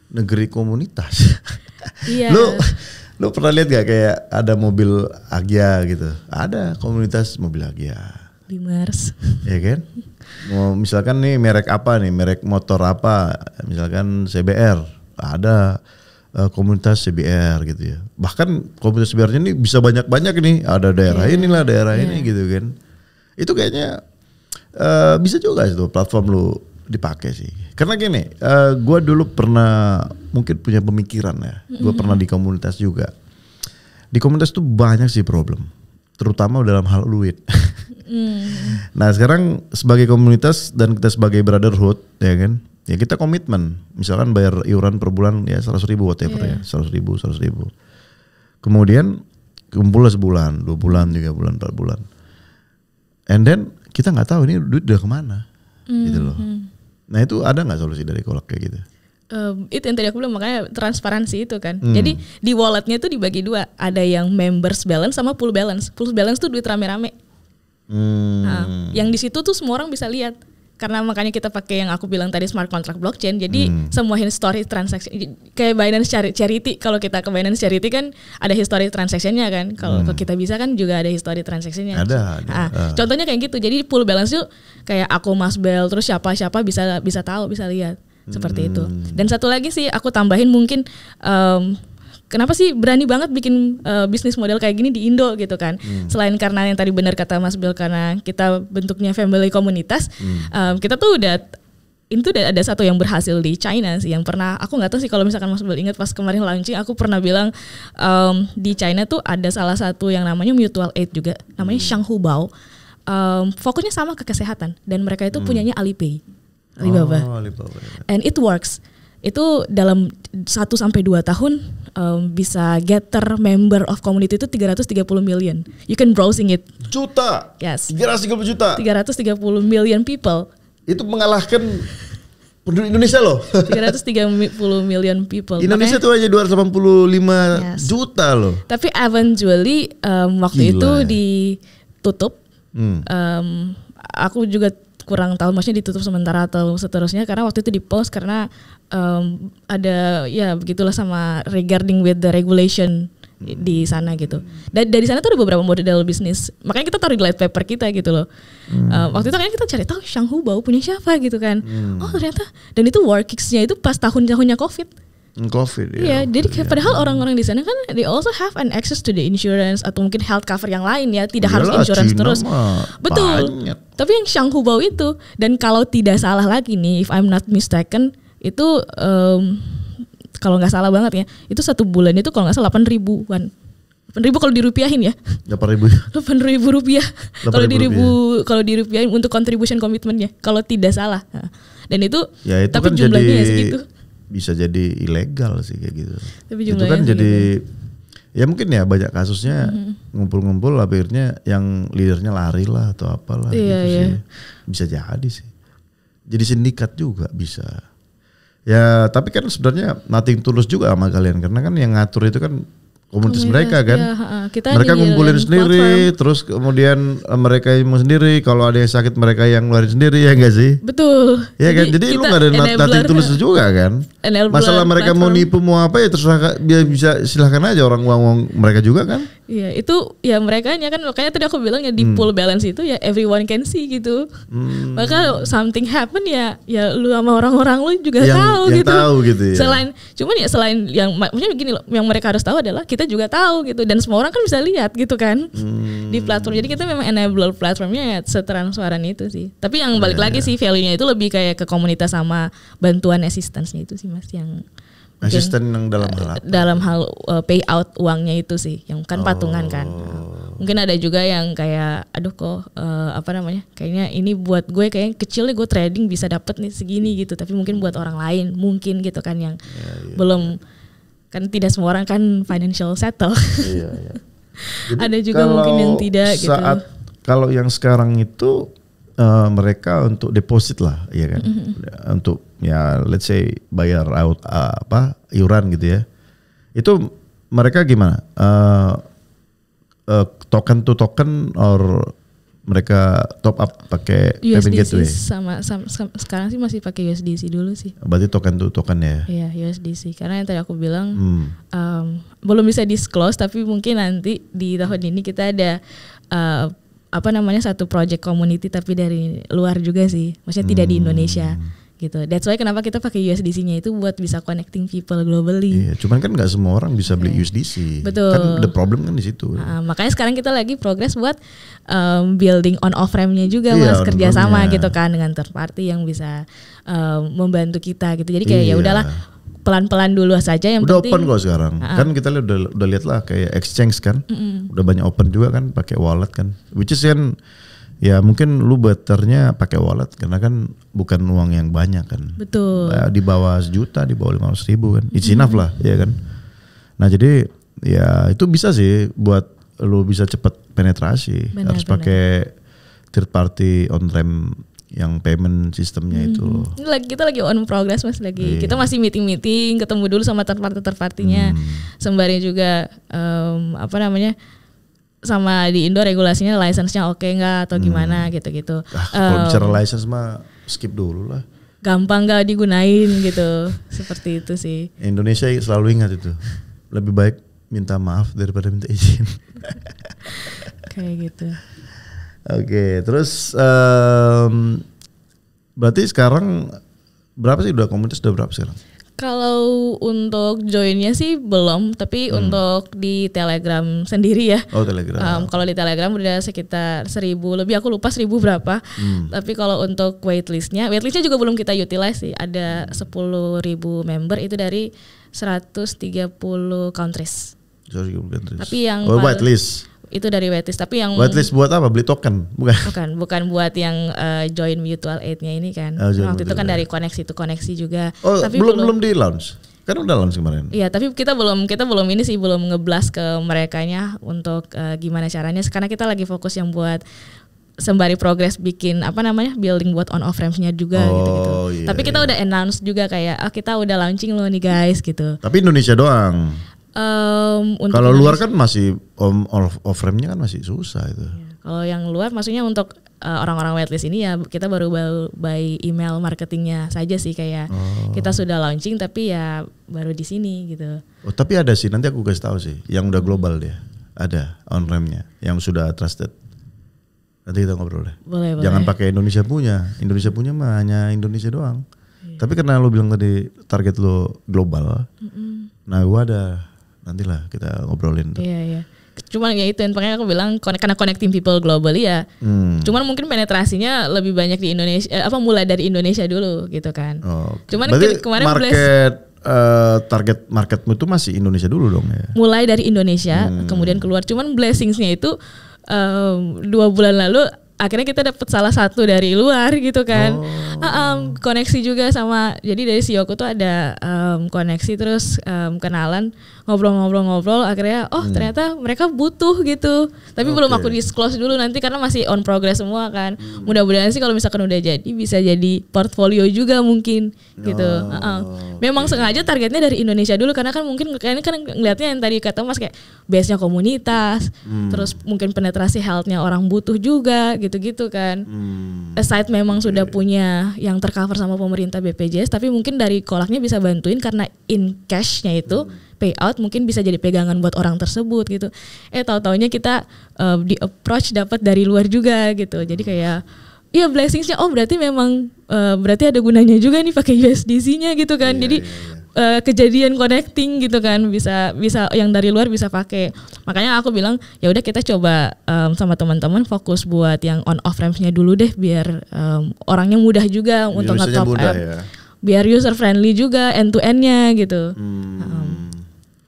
Speaker 2: negeri komunitas.
Speaker 1: Iya.
Speaker 2: Lu pernah lihat gak kayak ada mobil Agya gitu? Ada komunitas mobil Agya.
Speaker 1: Bimars.
Speaker 2: Iya kan? Mau misalkan nih merek apa nih, merek motor apa? Misalkan CBR. Ada komunitas CBR gitu ya. Bahkan komunitas CBR-nya ini bisa banyak-banyak nih. Ada daerah inilah, daerah ini gitu kan. Itu kayaknya bisa juga itu platform lu dipakai sih. Karena gini, gue dulu pernah mungkin punya pemikiran ya. Gue pernah di komunitas juga. Di komunitas tuh banyak sih problem, terutama dalam hal duit. Nah sekarang sebagai komunitas dan kita sebagai brotherhood ya kan, ya kita komitmen, misalkan bayar iuran per bulan ya 100.000 whatever ya, 100.000. Kemudian kumpullah sebulan, 2 bulan, 3 bulan, 4 bulan, and then kita nggak tahu ini duit udah kemana, gitu loh. Nah itu ada nggak solusi dari Kolak kayak gitu?
Speaker 1: Itu yang tadi aku bilang, makanya transparansi itu kan. Jadi di walletnya itu dibagi 2, ada yang members balance sama pool balance. Pool balance tuh duit rame-rame. Nah, yang di situ tuh semua orang bisa lihat. Karena makanya kita pakai yang aku bilang tadi smart contract blockchain. Jadi semua history transaction kayak Binance Charity. Kalau kita ke Binance Charity kan ada history transaction-nya kan. Kalau kita bisa kan juga ada history transaction-nya.
Speaker 2: Ada.
Speaker 1: Contohnya kayak gitu. Jadi pool balance tuh kayak aku Mas Bel terus siapa bisa tahu, bisa lihat. Seperti itu. Dan satu lagi sih aku tambahin mungkin kenapa sih berani banget bikin bisnis model kayak gini di Indo gitu kan. Selain karena yang tadi benar kata Mas Bill, karena kita bentuknya family komunitas, kita tuh udah ada satu yang berhasil di China sih, yang pernah aku nggak tahu sih kalau misalkan Mas Bill ingat pas kemarin launching aku pernah bilang di China tuh ada salah satu yang namanya mutual aid juga, namanya Shanghubao. Fokusnya sama ke kesehatan dan mereka itu punyanya Alipay. Alibaba. And it works. Itu dalam 1-2 tahun bisa gather member of community itu 330 million. You can browsing it.
Speaker 2: Juta.
Speaker 1: Yes.
Speaker 2: 330 juta.
Speaker 1: 330 million people.
Speaker 2: Itu mengalahkan penduduk Indonesia loh.
Speaker 1: 330 million people.
Speaker 2: Indonesia tuh aja 285 juta loh.
Speaker 1: Tapi eventually waktu itu ditutup. Aku juga kurang tahu maksudnya ditutup sementara atau seterusnya, karena waktu itu di pause karena ada ya begitulah sama regarding with the regulation di sana gitu. Dan dari sana tuh ada beberapa model bisnis, makanya kita taruh di white paper kita gitu loh. Waktu itu kan kita cari tahu Shanghubao punya siapa gitu kan. Oh ternyata, dan itu workix-nya itu pas tahun-tahunnya COVID. Iya, jadi padahal orang-orang di sana kan they also have an access to the insurance atau mungkin health cover yang lain ya, tidak harus insurance terus. Betul. Banyak. Tapi yang Shanghubao itu, dan kalau tidak salah lagi nih, if I'm not mistaken, itu kalau nggak salah banget ya, itu 1 bulan itu kalau nggak salah 8.000-an. 8.000 kalau dirupiahin ya. 8.000 rupiah. Kalau dirupiahin untuk contribution commitmentnya, kalau tidak salah. Dan itu,
Speaker 2: ya, itu
Speaker 1: tapi
Speaker 2: kan
Speaker 1: jumlahnya ya segitu.
Speaker 2: Bisa jadi ilegal sih kayak gitu.
Speaker 1: Tapi
Speaker 2: itu kan jadi ya mungkin ya banyak kasusnya ngumpul-ngumpul akhirnya yang leadernya lari lah atau apalah gitu sih. Bisa jadi sih. Jadi sindikat juga bisa. Ya tapi kan sebenarnya nothing tulus juga sama kalian, karena kan yang ngatur itu kan komunitas mereka kan.
Speaker 1: Kita
Speaker 2: mereka ngumpulin sendiri, terus kemudian mereka mau sendiri, kalau ada yang sakit mereka yang ngeluarin sendiri, ya enggak sih?
Speaker 1: Betul.
Speaker 2: Ya kan, jadi lu gak ada nothing tulus juga kan. Masalah mereka mau nipu mau apa ya terserah, dia bisa silahkan aja, orang uang mereka juga kan.
Speaker 1: Iya, itu ya mereka kan, makanya tadi aku bilang ya di pool balance itu ya everyone can see gitu. Maka something happen ya lu sama orang-orang lu juga tahu gitu.
Speaker 2: Tahu gitu ya.
Speaker 1: Selain yang maksudnya begini loh, yang mereka harus tahu adalah kita juga tahu gitu, dan semua orang kan bisa lihat gitu kan di platform. Jadi kita memang enable platformnya ya setransparan itu sih. Tapi yang balik lagi sih value-nya itu lebih kayak ke komunitas sama bantuan assistance-nya itu sih Mas, yang
Speaker 2: asisten yang dalam hal apa?
Speaker 1: Dalam hal payout uangnya itu sih, yang kan patungan kan. Mungkin ada juga yang kayak aduh kok kayaknya ini buat gue kayak kecil nih, gue trading bisa dapet nih segini gitu, tapi mungkin buat orang lain mungkin gitu kan yang belum, kan tidak semua orang kan financial settle. Jadi ada juga mungkin yang tidak gitu.
Speaker 2: Kalau yang sekarang itu mereka untuk deposit lah, ya kan, untuk ya let's say bayar out iuran gitu ya, itu mereka gimana, token to token or mereka top up pakai payment gateway?
Speaker 1: Sama sekarang sih masih pakai USDC dulu sih.
Speaker 2: Berarti token to token ya?
Speaker 1: Iya USDC, karena yang tadi aku bilang belum bisa disclose, tapi mungkin nanti di tahun ini kita ada satu project community tapi dari luar juga sih, maksudnya tidak di Indonesia gitu. That's why kenapa kita pakai USDC-nya itu buat bisa connecting people globally. Iya,
Speaker 2: cuman kan nggak semua orang bisa beli USDC.
Speaker 1: Betul.
Speaker 2: Kan the problem kan di situ.
Speaker 1: Makanya sekarang kita lagi progress buat building on off ramp-nya juga Mas, kerjasama gitu kan dengan third party yang bisa membantu kita gitu. Jadi kayak ya udahlah pelan-pelan dulu saja, yang
Speaker 2: udah
Speaker 1: penting.
Speaker 2: Open kok sekarang. Kan kita udah lihat lah kayak exchange kan. Udah banyak open juga kan pakai wallet kan. Which is kan Ya mungkin lu betternya pakai wallet karena kan bukan uang yang banyak kan.
Speaker 1: Betul.
Speaker 2: Di bawah 1 juta, di bawah 500.000 kan. It's enough lah, ya kan. Nah jadi ya itu bisa sih buat lu bisa cepat penetrasi. Harus pakai third party on ramp yang payment sistemnya itu.
Speaker 1: Ini kita lagi on progress Mas lagi. Kita masih meeting, ketemu dulu sama third partinya. Sembari juga sama di Indo regulasinya license-nya oke nggak atau gimana gitu-gitu.
Speaker 2: Kalau bicara license mah skip dulu lah.
Speaker 1: Gampang nggak digunain gitu. Seperti itu sih.
Speaker 2: Indonesia selalu ingat itu. Lebih baik minta maaf daripada minta izin.
Speaker 1: Kayak gitu.
Speaker 2: Oke, terus berarti sekarang berapa sih komunitas udah berapa sekarang?
Speaker 1: Kalau untuk joinnya sih belum, tapi untuk di Telegram sendiri ya.
Speaker 2: Oh Telegram.
Speaker 1: Kalau di Telegram udah sekitar 1.000 lebih, aku lupa 1.000 berapa. Tapi kalau untuk waitlistnya juga belum kita utilize sih. Ada 10.000 member itu dari 130 countries. Tapi yang
Speaker 2: whitelist.
Speaker 1: Itu dari waitlist, tapi yang
Speaker 2: whitelist buat apa? Beli token?
Speaker 1: Bukan buat yang join mutual aid-nya ini kan. Waktu itu kan dari koneksi to koneksi juga.
Speaker 2: Oh, tapi belum di launch. Kan udah launch kemarin.
Speaker 1: Iya, tapi kita belum ini sih belum ngeblas ke merekanya untuk gimana caranya. Karena kita lagi fokus yang buat sembari progress bikin building buat on off ramps-nya juga gitu-gitu.
Speaker 2: Iya,
Speaker 1: tapi kita udah announce juga kayak kita udah launching loh nih guys gitu.
Speaker 2: Tapi Indonesia doang. Kalau luar kan masih off ramp-nya kan masih susah itu.
Speaker 1: Ya, kalau yang luar maksudnya untuk orang-orang waitlist ini ya kita baru by email marketingnya saja sih kayak kita sudah launching tapi ya baru di sini gitu.
Speaker 2: Oh tapi ada sih, nanti aku kasih tahu sih yang udah global dia. Ada on ramp-nya yang sudah trusted. Nanti kita ngobrol deh.
Speaker 1: Boleh.
Speaker 2: Jangan pakai Indonesia punya mah hanya Indonesia doang. Iya. Tapi karena lo bilang tadi target lo global. Nah gua ada. Nantilah kita ngobrolin tuh.
Speaker 1: Iya. Cuman ya itu makanya aku bilang karena connecting people globally ya. Cuman mungkin penetrasinya lebih banyak di Indonesia mulai dari Indonesia dulu gitu kan. Cuman kemarin target marketmu itu masih Indonesia dulu dong ya. Mulai dari Indonesia kemudian keluar. Cuman blessingsnya itu 2 bulan lalu akhirnya kita dapat salah satu dari luar gitu kan. Koneksi juga sama, jadi dari CEO ku tuh ada koneksi terus kenalan, ngobrol-ngobrol akhirnya ternyata mereka butuh gitu. Tapi belum aku disclose dulu nanti karena masih on progress semua kan. Mudah-mudahan sih kalau misalkan udah jadi bisa jadi portfolio juga mungkin gitu. Memang sengaja targetnya dari Indonesia dulu karena kan mungkin kayaknya kan ngelihatnya yang tadi kata Mas kayak base-nya komunitas, terus mungkin penetrasi health-nya orang butuh juga gitu-gitu kan. Aside memang sudah punya yang tercover sama pemerintah BPJS, tapi mungkin dari kolaknya bisa bantuin karena in cash-nya itu payout mungkin bisa jadi pegangan buat orang tersebut gitu. Tahu-taunya kita di approach dapat dari luar juga gitu. Jadi kayak iya blessingsnya berarti memang berarti ada gunanya juga nih pakai USDC-nya gitu kan. Jadi kejadian connecting gitu kan bisa yang dari luar bisa pakai. Makanya aku bilang ya udah kita coba sama teman-teman fokus buat yang on off ramps-nya dulu deh biar orangnya mudah juga untuk nge-top up. Ya. Biar user friendly juga end to end-nya gitu.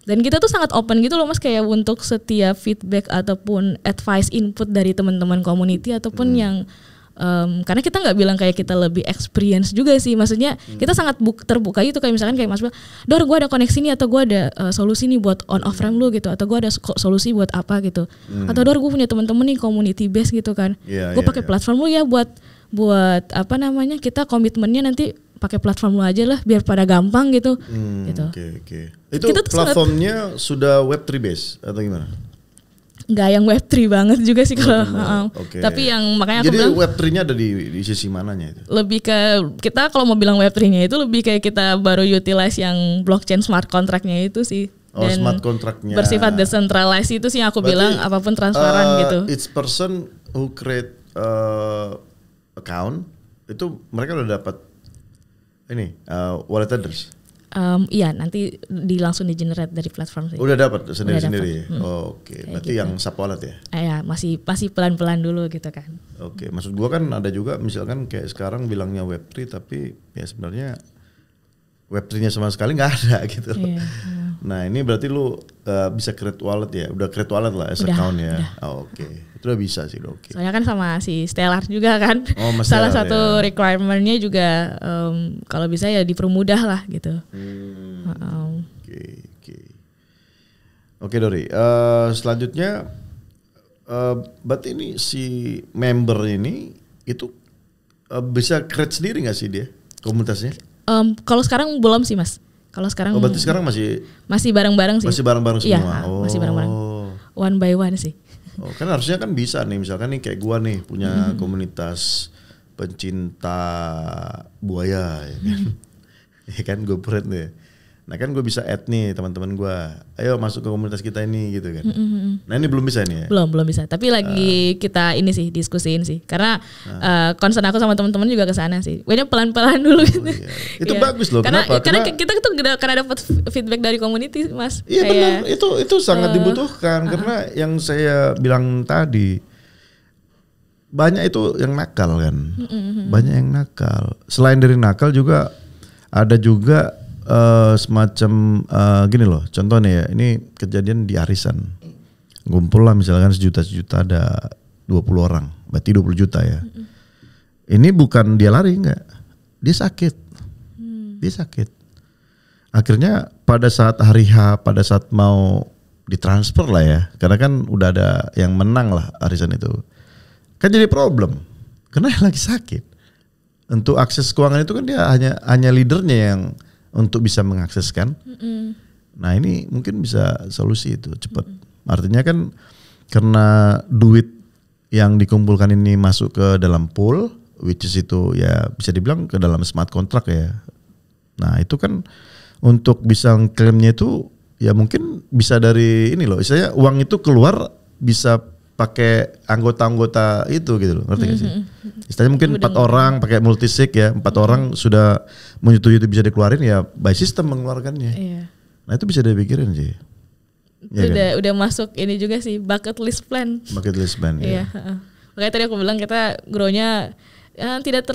Speaker 1: Dan kita tuh sangat open gitu loh Mas kayak untuk setiap feedback ataupun advice input dari teman-teman community ataupun yang karena kita nggak bilang kayak kita lebih experience juga sih, maksudnya kita sangat terbuka gitu kayak misalkan kayak Mas bilang, Dor gue ada koneksi nih atau gue ada solusi nih buat on off ramp lu gitu atau gue ada solusi buat apa gitu atau Dor gue punya temen-temen nih community base gitu kan, gue pakai platform lu ya buat kita komitmennya nanti pakai platform lu aja lah biar pada gampang gitu. Gitu.
Speaker 2: Okay. Itu platformnya sudah Web3 base atau gimana?
Speaker 1: Nggak yang Web3 banget juga sih kalau tapi yang makanya aku bilang
Speaker 2: Web3-nya ada di sisi mananya itu?
Speaker 1: Lebih ke kita kalau mau bilang Web3-nya itu lebih kayak kita baru utilize yang blockchain smart contract-nya itu sih. Dan
Speaker 2: smart contract-nya
Speaker 1: bersifat decentralized itu sih yang aku bilang apapun transparan gitu.
Speaker 2: Each person who create account itu mereka udah dapat ini wallet address.
Speaker 1: Iya nanti langsung di generate dari platform sih.
Speaker 2: Udah dapat sendiri-sendiri. Oke. Berarti gitu. Yang sub wallet ya?
Speaker 1: Ya masih pelan-pelan dulu gitu kan.
Speaker 2: Oke. Maksud gua kan ada juga misalkan kayak sekarang bilangnya Web3 tapi ya sebenarnya Web3-nya sama sekali nggak ada gitu. Iya. Nah ini berarti lu bisa create wallet ya, udah create wallet lah as
Speaker 1: Udah,
Speaker 2: account ya.
Speaker 1: udah.
Speaker 2: Oke. Itu udah bisa sih, oke.
Speaker 1: Soalnya kan sama si Stellar juga kan.
Speaker 2: Oh, Mas
Speaker 1: Salah
Speaker 2: Stellar,
Speaker 1: satu
Speaker 2: ya.
Speaker 1: requirement-nya juga kalau bisa ya dipermudah lah gitu.
Speaker 2: Oke Dori, selanjutnya berarti ini si member ini itu bisa create sendiri nggak sih dia komunitasnya?
Speaker 1: Kalau sekarang belum sih Mas. Kalau sekarang
Speaker 2: berarti sekarang
Speaker 1: masih bareng-bareng sih.
Speaker 2: masih bareng-bareng semua.
Speaker 1: Iya, masih bareng-bareng. One by one sih.
Speaker 2: Oh, kan harusnya kan bisa nih, misalkan nih kayak gua nih punya komunitas pencinta buaya ya kan. Ya kan gue pret nih. Nah kan gue bisa add nih teman-teman gue, ayo masuk ke komunitas kita ini gitu kan. Nah ini belum bisa nih ya?
Speaker 1: Belum bisa. Tapi lagi kita ini sih diskusiin sih. Karena concern aku sama teman-teman juga ke sana sih. Pokoknya pelan-pelan dulu gitu.
Speaker 2: Iya. Itu
Speaker 1: Iya.
Speaker 2: bagus loh.
Speaker 1: Karena
Speaker 2: Kenapa?
Speaker 1: kita tuh karena dapat feedback dari community Mas.
Speaker 2: Iya
Speaker 1: Kayak,
Speaker 2: benar. Itu sangat dibutuhkan karena yang saya bilang tadi banyak itu yang nakal kan. Banyak yang nakal. Selain dari nakal juga ada juga semacam gini loh, contohnya ya, ini kejadian di arisan, ngumpul lah misalkan sejuta ada 20 orang, berarti 20 juta ya. Ini bukan dia lari enggak, dia sakit, akhirnya pada saat hari H, pada saat mau ditransfer lah ya, karena kan udah ada yang menang lah arisan itu, kan jadi problem, karena yang lagi sakit. Untuk akses keuangan itu kan dia hanya leadernya yang untuk bisa mengakseskan. Nah ini mungkin bisa solusi itu cepat. Artinya kan karena duit yang dikumpulkan ini masuk ke dalam pool, which is itu ya bisa dibilang ke dalam smart contract ya. Nah itu kan untuk bisa klaimnya itu ya mungkin bisa dari ini loh. Istilahnya uang itu keluar bisa pakai anggota-anggota itu gitu loh, ngerti gak sih? Istilahnya mungkin 4 orang pakai multisig ya, 4 orang sudah menyetujui itu bisa dikeluarin ya by system mengeluarkannya.
Speaker 1: Iya.
Speaker 2: Nah itu bisa dipikirin sih.
Speaker 1: Ya udah masuk ini juga sih bucket list plan.
Speaker 2: Bucket list plan ya.
Speaker 1: Iya. Makanya tadi aku bilang kita grow-nya tidak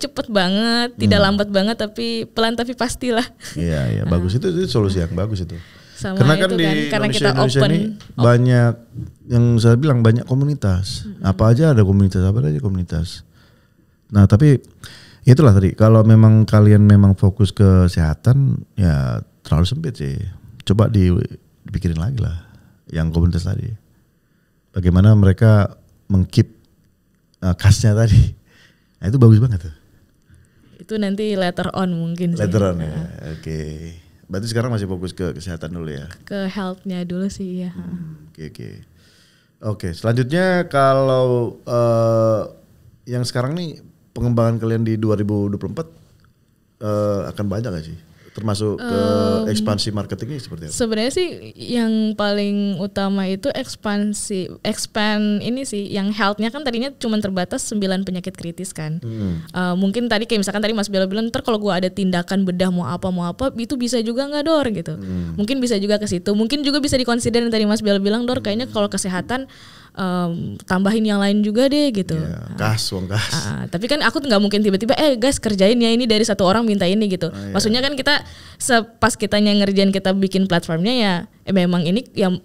Speaker 1: cepat banget, tidak lambat banget, tapi pelan tapi pastilah.
Speaker 2: Iya bagus itu solusi yang bagus itu.
Speaker 1: Sama
Speaker 2: karena kan
Speaker 1: itu
Speaker 2: di
Speaker 1: kan, karena
Speaker 2: Indonesia
Speaker 1: kita
Speaker 2: ini banyak yang saya bilang banyak komunitas. Apa aja ada komunitas. Nah tapi itulah tadi kalau memang kalian memang fokus ke kesehatan ya terlalu sempit sih. Coba dipikirin lagi lah yang komunitas tadi. Bagaimana mereka mengkeep kasnya tadi. Nah itu bagus banget tuh. Itu
Speaker 1: nanti later on mungkin sih.
Speaker 2: Later on ya. Oke. Berarti sekarang masih fokus ke kesehatan dulu ya?
Speaker 1: Ke health-nya dulu sih ya.
Speaker 2: Oke, selanjutnya kalau yang sekarang nih pengembangan kalian di 2024 akan banyak gak sih? Termasuk ke ekspansi marketingnya seperti apa?
Speaker 1: Sebenarnya sih yang paling utama itu expand ini sih, yang health-nya kan tadinya cuma terbatas 9 penyakit kritis kan. Mungkin tadi kayak misalkan tadi Mas Bella bilang ntar kalau gua ada tindakan bedah mau apa itu bisa juga nggak Dor gitu. Mungkin bisa juga ke situ. Mungkin juga bisa dikonsider yang tadi Mas Bella bilang Dor kayaknya kalau kesehatan tambahin yang lain juga deh gitu.
Speaker 2: Uang kas.
Speaker 1: Tapi kan aku nggak mungkin tiba-tiba guys kerjain ya ini dari satu orang minta ini gitu. Maksudnya kan kita pas kitanya ngerjain kita bikin platformnya ya memang ini yang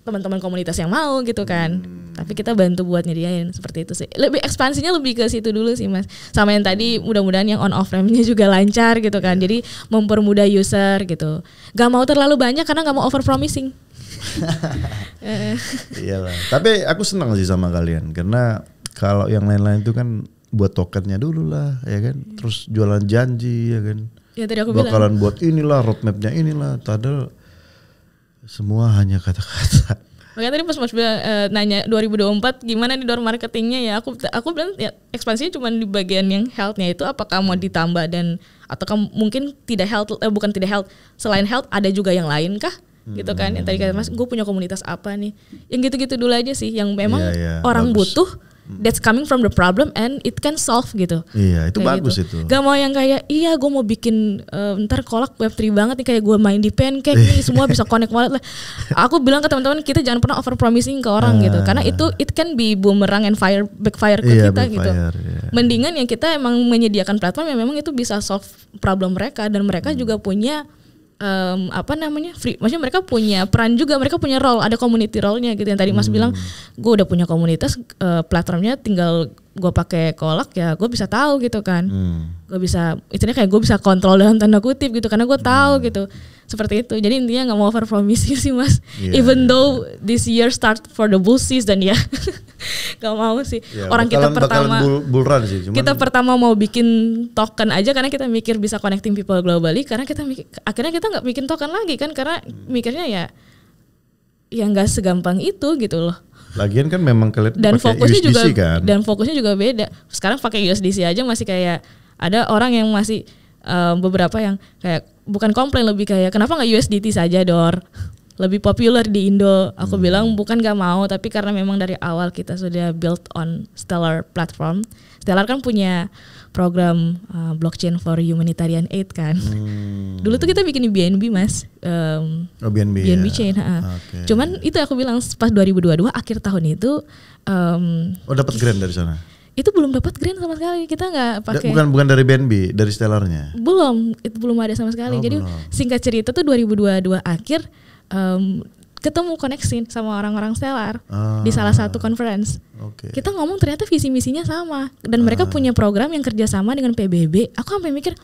Speaker 1: teman-teman komunitas yang mau gitu kan. Tapi kita bantu buat nyediain seperti itu sih. Lebih ekspansinya lebih ke situ dulu sih Mas. Sama yang tadi mudah-mudahan yang on off ramp-nya juga lancar gitu kan. Jadi mempermudah user gitu. Gak mau terlalu banyak karena gak mau over promising.
Speaker 2: Iyalah. Tapi aku senang sih sama kalian karena kalau yang lain-lain itu kan buat tokennya dulu lah, ya kan. Terus jualan janji, ya kan.
Speaker 1: Ya tadi aku
Speaker 2: bakalan
Speaker 1: bilang.
Speaker 2: Buat inilah roadmapnya inilah. Padahal semua hanya kata-kata.
Speaker 1: Makanya tadi pas Mas nanya 2024 gimana nih Dor marketingnya ya aku bilang ya ekspansinya cuma di bagian yang health-nya itu apakah mau ditambah dan atau mungkin tidak health bukan tidak health selain health ada juga yang lain kah? Gitu kan yang tadi kata Mas gue punya komunitas apa nih yang gitu-gitu dulu aja sih yang memang orang bagus. Butuh that's coming from the problem and it can solve gitu.
Speaker 2: Iya itu kayak bagus gitu. Itu
Speaker 1: gak mau yang kayak iya gue mau bikin ntar kolak Web3 banget nih kayak gue main di Pancake nih semua bisa connect wallet lah. Aku bilang ke teman-teman kita jangan pernah over promising ke orang gitu karena itu it can be boomerang and backfire ke kita gitu. Mendingan yang kita emang menyediakan platform yang memang itu bisa solve problem mereka dan mereka juga punya maksudnya mereka punya peran juga, mereka punya role, ada community role-nya gitu. Yang tadi Mas bilang, gue udah punya komunitas, platformnya tinggal gue pakai kolak ya, gue bisa tahu gitu kan. Gue bisa, istilahnya kayak gue bisa kontrol dalam tanda kutip gitu, karena gue tahu gitu. Seperti itu. Jadi intinya nggak mau over promise sih Mas. Even though this year start for the bull season ya, nggak mau sih. Orang kita pertama mau bikin token aja karena kita mikir bisa connecting people globally. Karena kita akhirnya kita nggak bikin token lagi kan, karena mikirnya ya nggak segampang itu gitu loh.
Speaker 2: Lagian kan memang kalian
Speaker 1: dan
Speaker 2: pakai USDC
Speaker 1: juga,
Speaker 2: kan.
Speaker 1: Dan fokusnya juga beda. Sekarang pakai USDC aja masih kayak ada orang yang masih beberapa yang kayak bukan komplain, lebih kayak kenapa nggak USDT saja Dor, lebih populer di Indo. Aku bilang bukan nggak mau, tapi karena memang dari awal kita sudah build on Stellar platform. Stellar kan punya program blockchain for humanitarian aid kan. Dulu tuh kita bikin di BNB Mas, BNB chain. Okay. Cuman itu aku bilang pas 2022 akhir tahun itu.
Speaker 2: Dapat grant dari sana?
Speaker 1: Itu belum dapat grant sama sekali, kita nggak pakai.
Speaker 2: Bukan dari BNB, dari Stellarnya.
Speaker 1: Itu belum ada sama sekali. Jadi singkat cerita tuh 2022 akhir ketemu koneksi sama orang-orang Stellar di salah satu conference. Okay. Kita ngomong ternyata visi misinya sama dan mereka punya program yang kerjasama dengan PBB. Aku sampai mikir,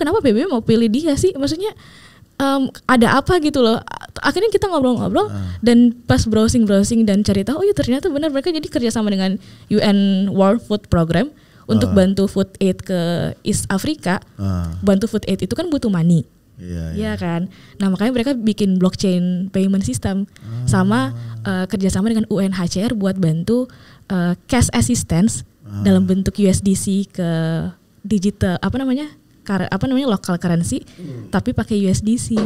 Speaker 1: kenapa PBB mau pilih dia sih? Maksudnya ada apa gitu loh. Akhirnya kita ngobrol-ngobrol dan pas browsing dan cari tahu, ternyata benar mereka jadi kerjasama dengan UN World Food Program untuk bantu food aid ke East Africa. Bantu food aid itu kan butuh money. Iya kan. Nah makanya mereka bikin blockchain payment system sama kerjasama dengan UNHCR buat bantu cash assistance dalam bentuk USDC ke digital local currency tapi pakai USDC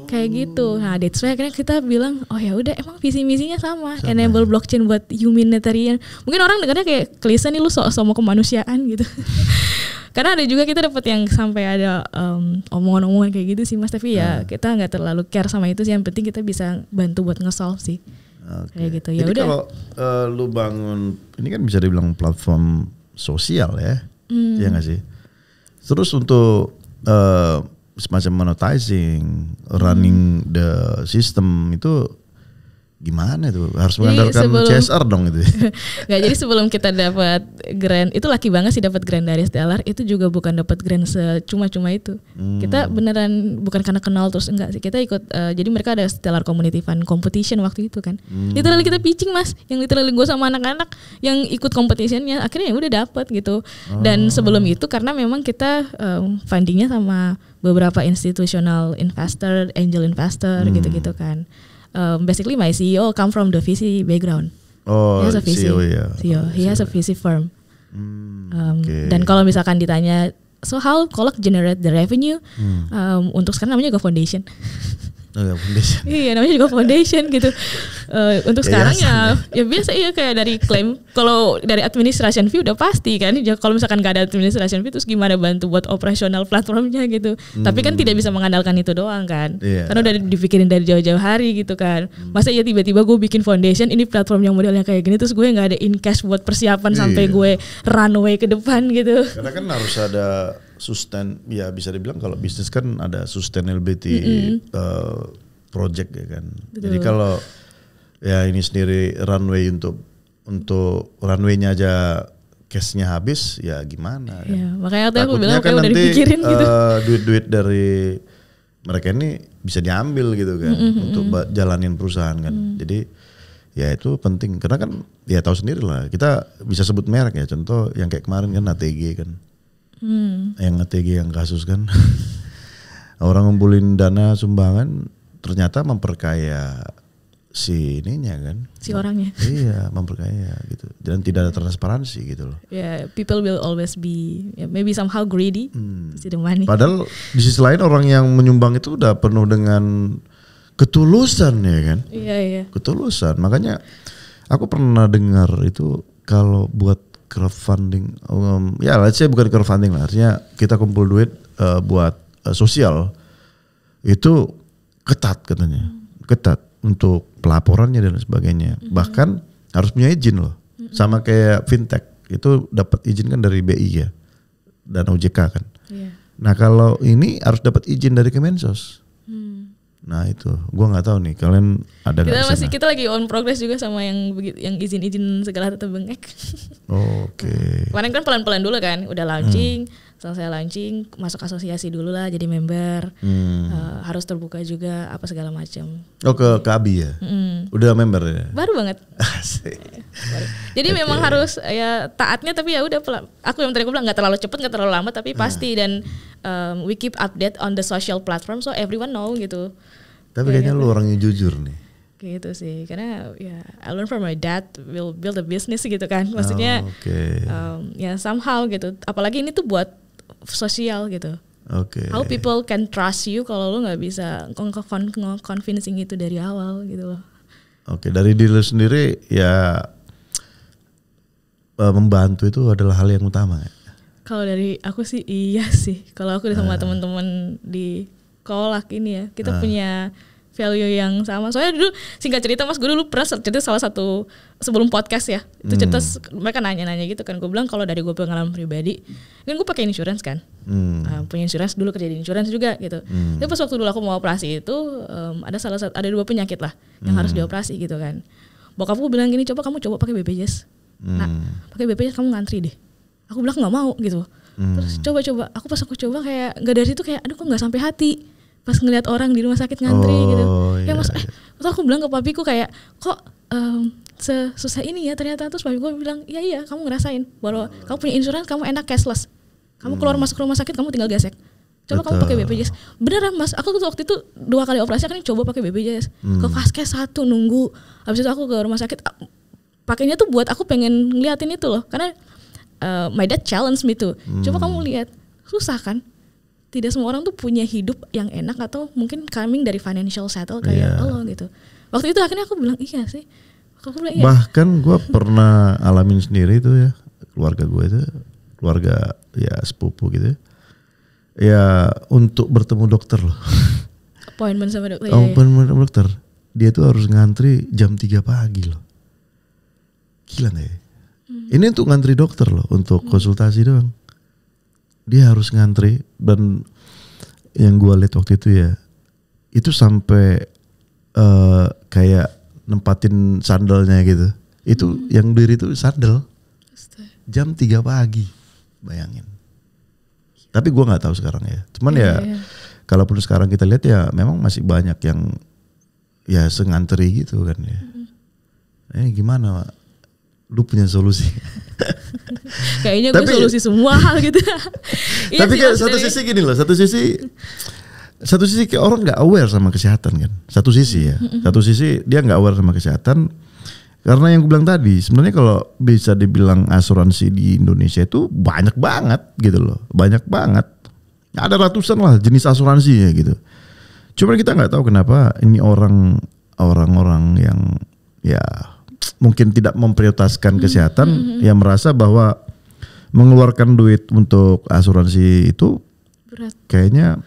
Speaker 1: kayak gitu. Nah that's why akhirnya kita bilang ya udah emang visi misinya sama. Enable blockchain buat humanitarian. Mungkin orang dengarnya kayak klise nih, lu sok-sok mau kemanusiaan gitu. Karena ada juga kita dapat yang sampai ada omongan-omongan kayak gitu sih Mas, tapi ya kita nggak terlalu care sama itu sih, yang penting kita bisa bantu buat nge-solve sih. Kayak gitu. Ya udah. Kalau
Speaker 2: lu bangun ini kan bisa dibilang platform sosial ya. Iya nggak sih? Terus untuk semacam monetizing, running the system itu gimana itu? Harus mengandalkan CSR dong itu.
Speaker 1: Nggak, jadi sebelum kita dapat grant, itu lucky banget sih dapat grant dari Stellar, itu juga bukan dapat grant secuma-cuma itu. Kita beneran bukan karena kenal terus, enggak sih. Kita ikut, jadi mereka ada Stellar Community Fund Competition waktu itu kan. Literally kita pitching Mas, yang literally gue sama anak-anak yang ikut competitionnya, akhirnya ya udah dapat gitu. Dan sebelum itu karena memang kita fundingnya sama beberapa institutional investor, angel investor gitu-gitu kan. Basically my CEO come from the VC background. He has a VC. CEO. He has a VC firm. Dan kalau misalkan ditanya, so how Kolak generate the revenue? Untuk sekarang namanya juga foundation. Iya namanya juga foundation gitu. Untuk sekarang ya biasa kayak dari klaim. Kalau dari administration fee udah pasti kan. Kalau misalkan gak ada administration fee terus gimana bantu buat operasional platformnya gitu. Tapi kan tidak bisa mengandalkan itu doang kan. Karena udah dipikirin dari jauh-jauh hari gitu kan. Masa tiba-tiba gue bikin foundation, ini platform yang modelnya kayak gini, terus gue gak ada in cash buat persiapan sampai gue runway ke depan gitu.
Speaker 2: Karena kan harus ada ya bisa dibilang kalau bisnis kan ada sustainability project ya kan. Betul. Jadi kalau ya ini sendiri runway untuk runway-nya aja cashnya habis ya gimana kan.
Speaker 1: Makanya aku bilang kan udah dipikirin gitu.
Speaker 2: Duit-duit dari mereka ini bisa diambil gitu kan untuk jalanin perusahaan kan. Jadi ya itu penting karena kan ya tahu sendiri lah, kita bisa sebut merek ya, contoh yang kayak kemarin kan ATG kan. Yang ATG yang kasus kan orang ngumpulin dana sumbangan ternyata memperkaya si ininya kan,
Speaker 1: si orangnya.
Speaker 2: Iya memperkaya gitu dan tidak ada transparansi gitu loh.
Speaker 1: People will always be maybe somehow greedy see the money.
Speaker 2: Padahal di sisi lain orang yang menyumbang itu udah penuh dengan ketulusan ya kan.
Speaker 1: Iya.
Speaker 2: Ketulusan, makanya aku pernah dengar itu kalau buat crowdfunding, let's say bukan crowdfunding lah, artinya kita kumpul duit buat sosial, itu ketat katanya, ketat untuk pelaporannya dan sebagainya, bahkan harus punya izin loh, sama kayak fintech itu dapat izin kan dari BI ya dan OJK kan. Nah kalau ini harus dapat izin dari Kemensos, Nah itu, gua nggak tahu nih kalian ada nggak di sana?
Speaker 1: Kita lagi on progress juga sama yang izin segala tetap bengek.
Speaker 2: Oke.
Speaker 1: Kemarin kan pelan-pelan dulu kan, udah launching, selesai launching, masuk asosiasi dulu lah jadi member, harus terbuka juga apa segala macam.
Speaker 2: Oh ke Abi ya? Udah member ya?
Speaker 1: Baru banget. Jadi memang harus ya taatnya, tapi ya udah. Aku yang tadi aku bilang nggak terlalu cepet, nggak terlalu lambat, tapi pasti dan we keep update on the social platform so everyone know gitu.
Speaker 2: Tapi kayaknya lu orang yang jujur nih.
Speaker 1: Gitu sih, karena ya I learn from my dad, will build a business gitu kan. Maksudnya ya somehow gitu. Apalagi ini tuh buat sosial gitu. How people can trust you kalau lu nggak bisa convincing itu dari awal gitu loh.
Speaker 2: Dari diri lu sendiri ya membantu itu adalah hal yang utama ya? Kalau
Speaker 1: dari aku sih iya sih. Kalau aku sama teman-teman di Kolak ini ya, kita punya value yang sama. Soalnya dulu singkat cerita Mas, gue dulu pernah cerita salah satu sebelum podcast ya. Itu cerita mereka nanya-nanya gitu kan. Gue bilang kalau dari gue pengalaman pribadi, kan gue pakai insurance kan. Punya insurance dulu, kerja di insurance juga gitu. Tapi pas waktu dulu aku mau operasi itu ada 2 penyakit lah yang harus dioperasi gitu kan. Bokapku bilang gini, kamu coba pakai BPJS. Nah, pakai BPJS kamu ngantri deh. Aku bilang nggak mau gitu. Terus coba. Pas aku coba kayak nggak, dari situ kayak aduh kok nggak sampai hati. Pas ngelihat orang di rumah sakit ngantri gitu. Ya Mas, terus aku bilang ke papiku kayak kok sesusah ini ya ternyata. Terus papiku bilang iya kamu ngerasain bahwa kamu punya insurance, kamu enak cashless. Kamu keluar masuk rumah sakit kamu tinggal gesek. Coba kamu pakai BPJS. Beneran Mas, aku tuh waktu itu 2 kali operasi kan coba pakai BPJS. Ke Vaskes 1 nunggu. Habis itu aku ke rumah sakit. Pakainya tuh buat aku pengen ngeliatin itu loh. Karena my dad challenge me tuh. Coba kamu lihat, susah kan? Tidak semua orang tuh punya hidup yang enak atau mungkin coming dari financial settle kayak lo gitu. Waktu itu akhirnya aku bilang iya sih. Aku bilang iya.
Speaker 2: Bahkan gue pernah alamin sendiri itu ya, keluarga gue itu keluarga ya sepupu gitu. Ya untuk bertemu dokter loh.
Speaker 1: Appointment sama dokter.
Speaker 2: Appointment sama dokter. Dia tuh harus ngantri jam 3 pagi loh. Gila gak ya? Ini untuk ngantri dokter loh, untuk konsultasi doang. Dia harus ngantri, dan yang gue lihat waktu itu ya, itu sampai kayak nempatin sandalnya gitu. Itu yang diri itu sandal jam 3 pagi, bayangin. Tapi gue nggak tahu sekarang ya. Cuman kalaupun sekarang kita lihat ya, memang masih banyak yang ya sengantri gitu kan ya. Ini gimana, lu punya solusi?
Speaker 1: Kayaknya gue solusi semua hal gitu.
Speaker 2: Tapi kayak satu sisi gini loh, satu sisi kayak orang nggak aware sama kesehatan kan. Satu sisi ya, satu sisi dia nggak aware sama kesehatan. Karena yang gue bilang tadi, sebenarnya kalau bisa dibilang asuransi di Indonesia itu banyak banget gitu loh, banyak banget. Ada ratusan lah jenis asuransi ya gitu. Cuma kita nggak tahu kenapa ini orang-orang yang ya mungkin tidak memprioritaskan kesehatan, yang merasa bahwa mengeluarkan duit untuk asuransi itu berat. Kayaknya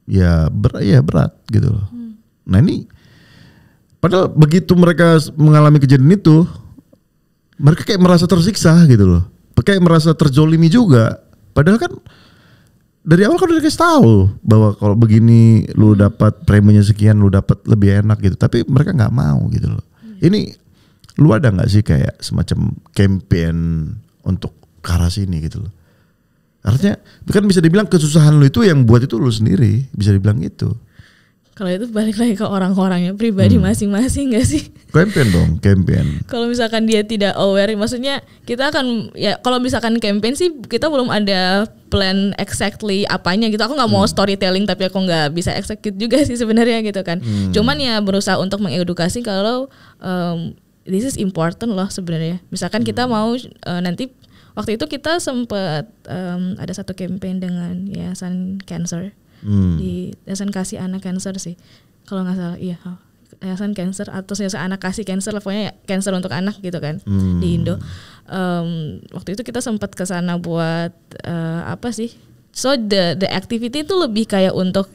Speaker 2: ya berat gitu loh. Nah ini padahal begitu mereka mengalami kejadian itu, mereka kayak merasa tersiksa gitu loh, kayak merasa terzolimi juga. Padahal kan dari awal kan udah dikasih tahu bahwa kalau begini lu dapat preminya sekian, lu dapat lebih enak gitu. Tapi mereka nggak mau gitu loh. Ini lu ada nggak sih kayak semacam campaign untuk ke arah sini gitu loh? Artinya kan bisa dibilang kesusahan lu itu yang buat itu lu sendiri, bisa dibilang gitu.
Speaker 1: Kalau itu balik lagi ke orang-orangnya pribadi masing-masing gak sih?
Speaker 2: Campaign dong, campaign.
Speaker 1: Kalau misalkan dia tidak aware, maksudnya kita akan ya kalau misalkan campaign sih kita belum ada plan exactly apanya gitu. Aku nggak mau storytelling tapi aku nggak bisa execute juga sih sebenarnya gitu kan. Cuman ya berusaha untuk mengedukasi kalau this is important loh sebenarnya. Misalkan kita mau nanti waktu itu kita sempat ada satu campaign dengan Yayasan Cancer. Di Yayasan Kasih Anak Cancer sih kalau nggak salah, iya Yayasan Cancer atau Yayasan Anak Kasih Cancer, pokoknya cancer untuk anak gitu kan di Indo. Waktu itu kita sempat ke sana buat apa sih, so the activity itu lebih kayak untuk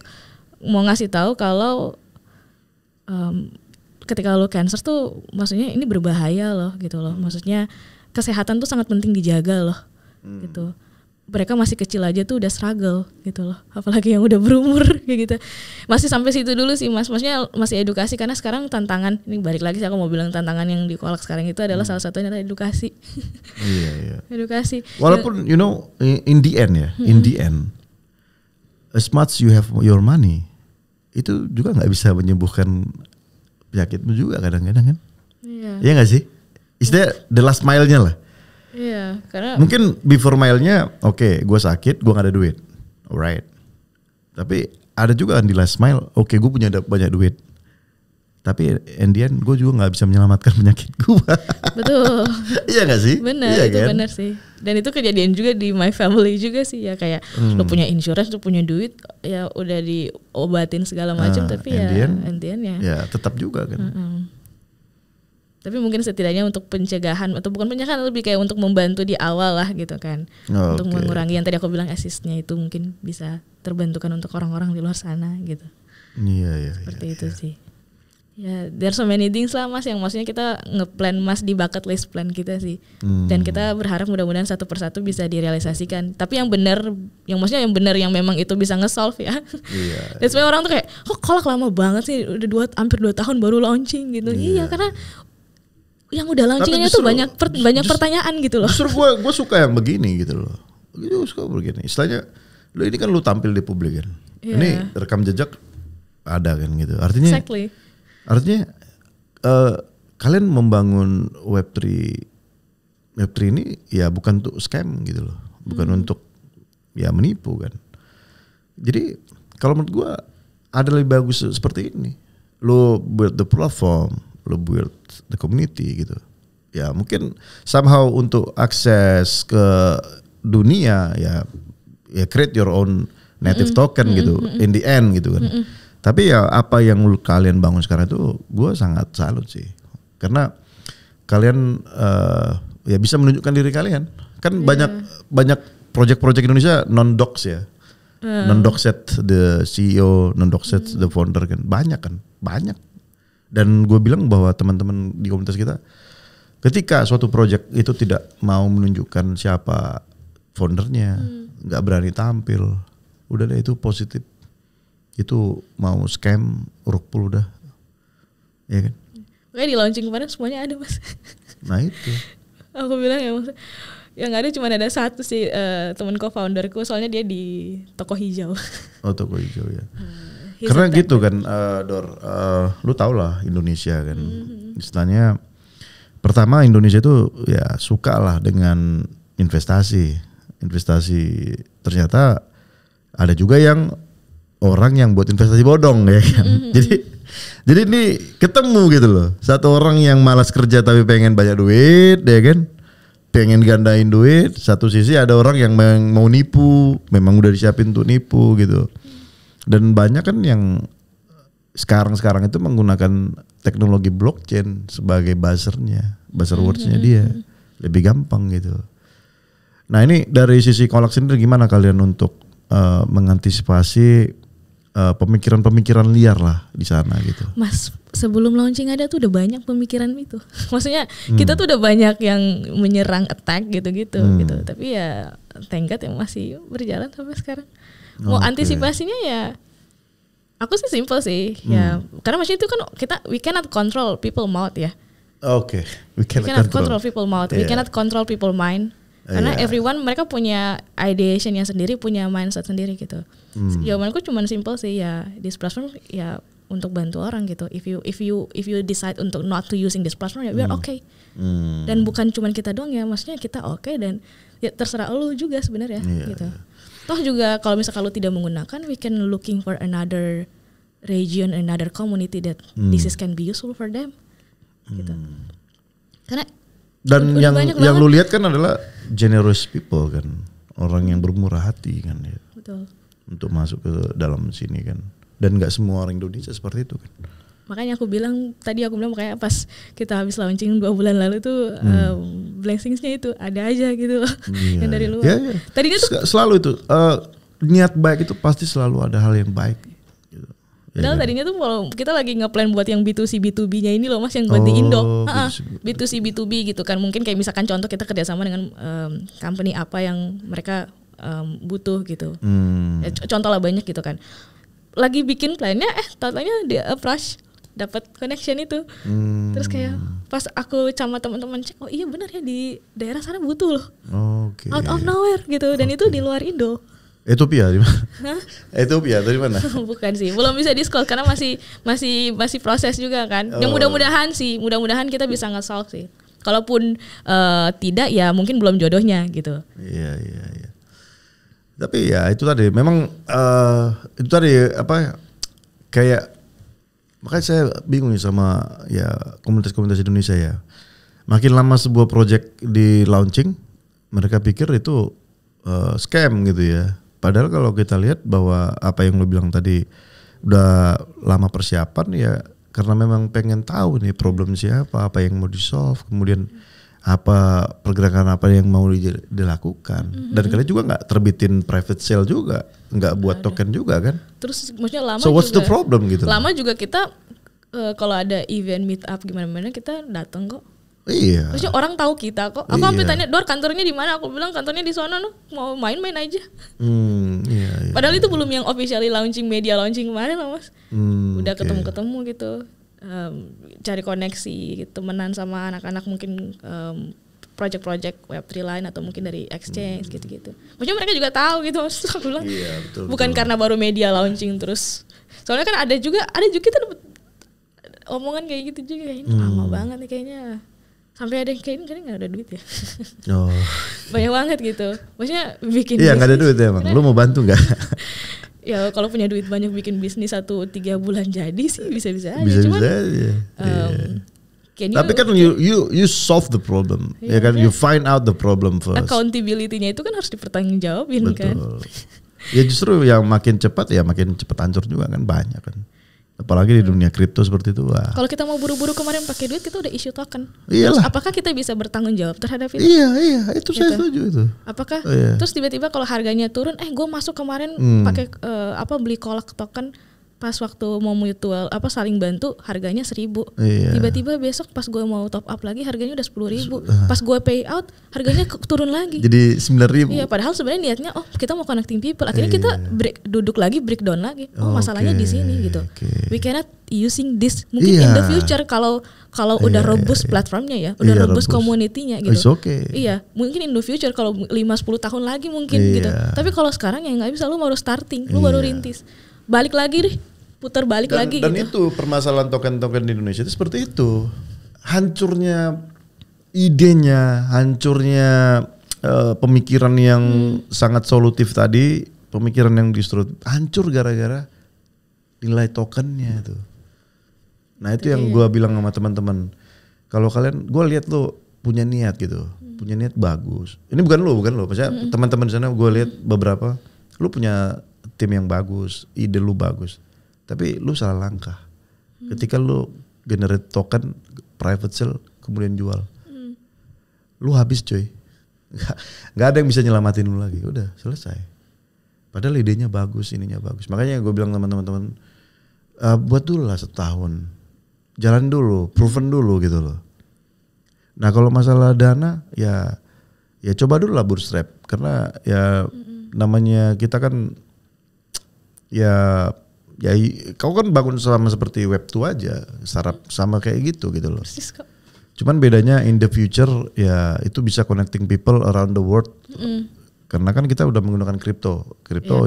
Speaker 1: mau ngasih tahu kalau ketika lo cancer tuh maksudnya ini berbahaya loh gitu loh, maksudnya kesehatan tuh sangat penting dijaga loh gitu. mereka masih kecil aja tuh udah struggle gitu loh, apalagi yang udah berumur kayak gitu. Masih sampai situ dulu sih Mas, maksudnya masih edukasi, karena sekarang tantangan, ini balik lagi sih aku mau bilang tantangan yang di Kolak sekarang itu adalah salah satunya adalah edukasi.
Speaker 2: Iya.
Speaker 1: Edukasi.
Speaker 2: Walaupun you know in the end ya, in the end as much you have your money, itu juga nggak bisa menyembuhkan penyakitmu juga kadang-kadang kan. Iya nggak sih? Is that the last mile-nya lah.
Speaker 1: Iya, karena
Speaker 2: mungkin before mile-nya oke, gue sakit, gue gak ada duit, alright. Tapi ada juga kan di last mile, oke, gue punya banyak duit, tapi in the end gue juga gak bisa menyelamatkan penyakit gue.
Speaker 1: Betul.
Speaker 2: Iya gak sih?
Speaker 1: Benar,
Speaker 2: iya
Speaker 1: itu
Speaker 2: kan?
Speaker 1: benar sih. Dan itu kejadian juga di my family juga sih ya, kayak lo punya insurance, lo punya duit, ya udah diobatin segala macam, tapi ya in the end
Speaker 2: ya tetap juga kan.
Speaker 1: Tapi mungkin setidaknya untuk pencegahan, atau bukan pencegahan, lebih kayak untuk membantu di awal lah gitu kan. Untuk mengurangi yang tadi aku bilang assistnya itu mungkin bisa terbantukan untuk orang-orang di luar sana gitu.
Speaker 2: Iya.
Speaker 1: Seperti itu sih. Ya, there's so many things lah Mas, yang maksudnya kita ngeplan Mas di bucket list plan kita sih. Dan kita berharap mudah-mudahan satu persatu bisa direalisasikan. Tapi yang benar, yang maksudnya yang benar, yang memang itu bisa nge-solve ya.
Speaker 2: Iya.
Speaker 1: Dan sebenarnya orang tuh kayak, kok Kolak lama banget sih, udah hampir 2 tahun baru launching gitu. Iya, karena yang udah launchingnya tuh banyak pertanyaan gitu loh.
Speaker 2: Justru gue suka yang begini gitu loh. Gue suka begini. Istilahnya lo ini kan lo tampil di publik kan. Ini rekam jejak ada kan gitu. Artinya kalian membangun Web3 ini ya bukan untuk scam gitu loh. Bukan untuk ya menipu kan. Jadi kalau menurut gue ada lebih bagus seperti ini. Lo build the platform, lo build the community gitu. Ya mungkin somehow untuk akses ke dunia ya create your own native token gitu in the end gitu kan. Tapi ya apa yang kalian bangun sekarang itu gue sangat salut sih. Karena kalian ya bisa menunjukkan diri kalian. Kan banyak project-project Indonesia non-docs ya. Non-doxed the CEO, non-doxed the founder kan. Banyak. Dan gue bilang bahwa teman-teman di komunitas kita, ketika suatu project itu tidak mau menunjukkan siapa foundernya, nggak berani tampil, udah deh itu positif. Itu mau scam, uruk-pul udah, ya kan?
Speaker 1: Kayak di launching kemarin semuanya ada Mas.
Speaker 2: Nah itu.
Speaker 1: Aku bilang ya Mas, yang ada cuma ada satu sih teman co-founderku, soalnya dia di toko hijau. Oh
Speaker 2: toko hijau ya. Karena gitu kan Dor, lu tau lah Indonesia kan, istilahnya pertama Indonesia itu ya suka lah dengan investasi. Ternyata ada juga yang orang yang buat investasi bodong ya kan. Jadi ini ketemu gitu loh, satu orang yang malas kerja tapi pengen banyak duit ya kan, pengen gandain duit. Satu sisi ada orang yang mau nipu, memang udah disiapin untuk nipu gitu. Dan banyak kan yang sekarang itu menggunakan teknologi blockchain sebagai buzzer words-nya dia. Lebih gampang gitu. Nah ini dari sisi Kolak sendiri gimana kalian untuk mengantisipasi pemikiran-pemikiran liar lah di sana gitu? Mas,
Speaker 1: sebelum launching ada tuh udah banyak pemikiran itu. Maksudnya kita tuh udah banyak yang menyerang attack gitu-gitu gitu. Tapi ya thank God yang masih berjalan sampai sekarang. Mau antisipasinya ya, aku sih simple sih ya, karena maksudnya itu kan we cannot control people mouth ya.
Speaker 2: Oke.
Speaker 1: We cannot control people mouth, we cannot control people mind. Karena everyone mereka punya ideation yang sendiri, punya mindset sendiri gitu. Jawabanku cuma simple sih ya, this platform ya untuk bantu orang gitu. If you decide untuk not to using this platform ya we are okay. Dan bukan cuma kita doang ya, maksudnya kita okay, dan ya terserah lu juga sebenarnya gitu. Toh juga kalau misalkan lu tidak menggunakan, we can looking for another region, another community that this can be useful for them gitu. Karena
Speaker 2: dan yang lu lihat kan adalah generous people kan, orang yang bermurah hati kan ya.
Speaker 1: Betul.
Speaker 2: Untuk masuk ke dalam sini kan. Dan nggak semua orang Indonesia seperti itu kan.
Speaker 1: Makanya aku bilang makanya pas kita habis launching 2 bulan lalu tuh blessingsnya itu ada aja gitu yang dari luar.
Speaker 2: Ya. Tadinya tuh selalu itu niat baik itu pasti selalu ada hal yang baik. Gitu.
Speaker 1: Padahal tadinya tuh kalau kita lagi ngeplan buat yang B2C B2B-nya ini loh Mas, yang buat di Indo. B2C B2B gitu kan. Mungkin kayak misalkan contoh kita kerjasama dengan company apa yang mereka butuh gitu. Ya, contoh lah banyak gitu kan. Lagi bikin plannya, tanya dia approach dapat connection itu. Terus kayak pas aku sama teman-teman cek, oh iya benar ya di daerah sana butuh loh. Out of nowhere gitu, dan itu di luar Indo.
Speaker 2: Ethiopia di mana? Ethiopia dari mana?
Speaker 1: Bukan sih, belum bisa di-scroll karena masih proses juga kan. Yang mudah-mudahan kita bisa nge-solve sih. Kalaupun tidak ya mungkin belum jodohnya gitu.
Speaker 2: Iya. Tapi ya itu tadi memang itu tadi apa kayak makanya saya bingung nih sama ya komunitas-komunitas Indonesia ya. Makin lama sebuah project di launching, mereka pikir itu scam gitu ya. Padahal kalau kita lihat bahwa apa yang lo bilang tadi udah lama persiapan ya karena memang pengen tahu nih problem siapa, apa yang mau di-solve, kemudian apa pergerakan apa yang mau dilakukan. Dan kalian juga nggak terbitin private sale juga, nggak buat token juga kan.
Speaker 1: Terus maksudnya lama
Speaker 2: so what's the problem gitu?
Speaker 1: Lama juga kita kalau ada event meet up gimana-mana kita datang kok.
Speaker 2: Iya.
Speaker 1: Maksudnya orang tahu kita kok. Aku sampai tanya, Dor kantornya di mana? Aku bilang kantornya di sana loh. Mau main-main aja.
Speaker 2: Iya.
Speaker 1: Padahal itu belum yang officially media launching kemarin loh Mas. Udah ketemu-ketemu gitu. Cari koneksi, temenan sama anak-anak mungkin project-project Web3 lain atau mungkin dari exchange gitu-gitu. Maksudnya mereka juga tahu gitu. Maksudnya aku bilang bukan karena baru media launching terus. Soalnya kan ada juga kita dapat omongan kayak gitu juga. Ini lama banget nih kayaknya. Sampai ada yang kayaknya nggak ada duit ya. Banyak banget gitu. Maksudnya bikin
Speaker 2: iya nggak ada duit ya emang. Lu mau bantu nggak?
Speaker 1: Ya kalau punya duit banyak bikin bisnis 1-3 bulan jadi sih bisa-bisa aja.
Speaker 2: Bisa-bisa aja. Tapi kan you solve the problem. Ya kan you find out the problem first.
Speaker 1: Accountability-nya itu kan harus dipertanggungjawabin kan.
Speaker 2: Ya justru yang makin cepat hancur juga kan banyak kan. Apalagi di dunia kripto seperti itu.
Speaker 1: Kalau kita mau buru-buru kemarin pakai duit kita udah issue token.
Speaker 2: Iyalah.
Speaker 1: Terus apakah kita bisa bertanggung jawab terhadap itu?
Speaker 2: Iya itu saya setuju itu.
Speaker 1: Apakah terus tiba-tiba kalau harganya turun, gue masuk kemarin pakai beli kolak token pas waktu mau mutual saling bantu harganya 1.000. Tiba-tiba besok pas gue mau top up lagi harganya udah 10.000. Pas gue pay out harganya turun lagi.
Speaker 2: Jadi 9.000.
Speaker 1: Iya, padahal sebenarnya niatnya kita mau connecting people. Akhirnya kita duduk lagi, breakdown lagi. Masalahnya di sini gitu. We cannot using this mungkin in the future kalau udah robust platformnya ya, udah robust community-nya gitu.
Speaker 2: It's okay.
Speaker 1: Iya, mungkin in the future kalau 5-10 tahun lagi mungkin gitu. Tapi kalau sekarang ya nggak bisa, lu baru starting, lu baru rintis. Balik lagi deh, putar balik lagi
Speaker 2: dan
Speaker 1: gitu.
Speaker 2: Itu permasalahan token-token di Indonesia itu seperti itu. Hancurnya idenya, hancurnya pemikiran yang sangat solutif tadi, pemikiran yang destruktif, hancur gara-gara nilai tokennya itu. Nah itu yang gue bilang sama teman-teman. Kalau kalian, gue lihat lo punya niat gitu, punya niat bagus. Ini bukan lo, maksudnya teman-teman di sana gue lihat beberapa, lo punya tim yang bagus, ide lu bagus, tapi lu salah langkah. Ketika lu generate token private sale kemudian jual, lu habis coy. Gak ada yang bisa nyelamatin lu lagi, udah selesai. Padahal idenya bagus, ininya bagus. Makanya gue bilang teman-teman, buat dulu lah setahun, jalan dulu, proven dulu gitu loh. Nah kalau masalah dana ya coba dulu lah bootstrap, karena ya namanya kita kan ya kau kan bangun sama seperti Web2 aja, sama kayak gitu loh.
Speaker 1: Persis kok.
Speaker 2: Cuman bedanya in the future ya itu bisa connecting people around the world. Karena kan kita udah menggunakan kripto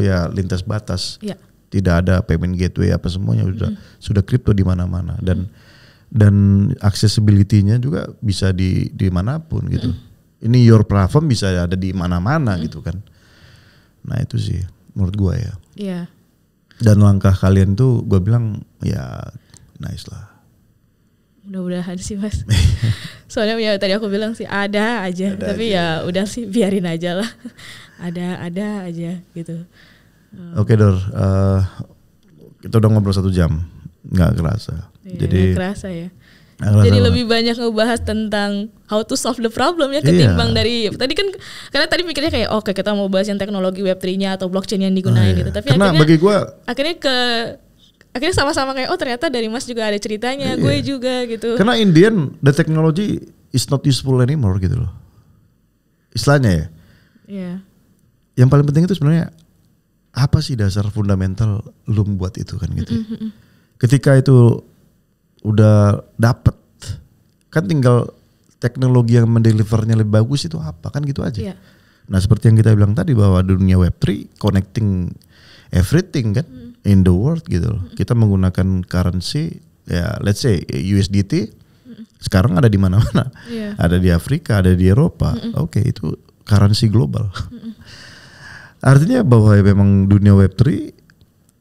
Speaker 2: ya lintas batas. Tidak ada payment gateway apa semuanya sudah kripto di mana-mana dan accessibility-nya juga bisa di manapun gitu. Ini your platform bisa ada di mana-mana gitu kan. Nah itu sih menurut gua ya.
Speaker 1: Iya.
Speaker 2: Dan langkah kalian tuh gue bilang ya nice lah.
Speaker 1: Mudah-mudahan sih Mas. Soalnya ya tadi aku bilang sih ada aja. Tapi ya udah sih biarin aja lah. ada aja gitu.
Speaker 2: Oke Dor, kita udah ngobrol 1 jam, nggak kerasa.
Speaker 1: Iya, jadi nggak kerasa ya. Jadi lebih banyak ngebahas tentang how to solve the problem ya ketimbang dari tadi kan, karena tadi pikirnya kayak oke, kita mau bahas yang teknologi Web3-nya atau blockchain yang digunakan gitu. Tapi
Speaker 2: karena
Speaker 1: akhirnya
Speaker 2: bagi gua
Speaker 1: akhirnya sama-sama kayak ternyata dari Mas juga ada ceritanya, gue juga gitu.
Speaker 2: Karena in the end the technology is not useful anymore gitu loh. Istilahnya ya.
Speaker 1: Iya.
Speaker 2: yang paling penting itu sebenarnya apa sih dasar fundamental lu membuat itu kan gitu. Ketika itu udah dapet, kan tinggal teknologi yang mendelivernya lebih bagus itu apa, kan gitu aja. Nah seperti yang kita bilang tadi bahwa dunia Web3 connecting everything kan in the world gitu loh. Kita menggunakan currency ya let's say USDT sekarang ada di mana-mana. Ada di Afrika, ada di Eropa. Oke, itu currency global. Artinya bahwa memang dunia Web3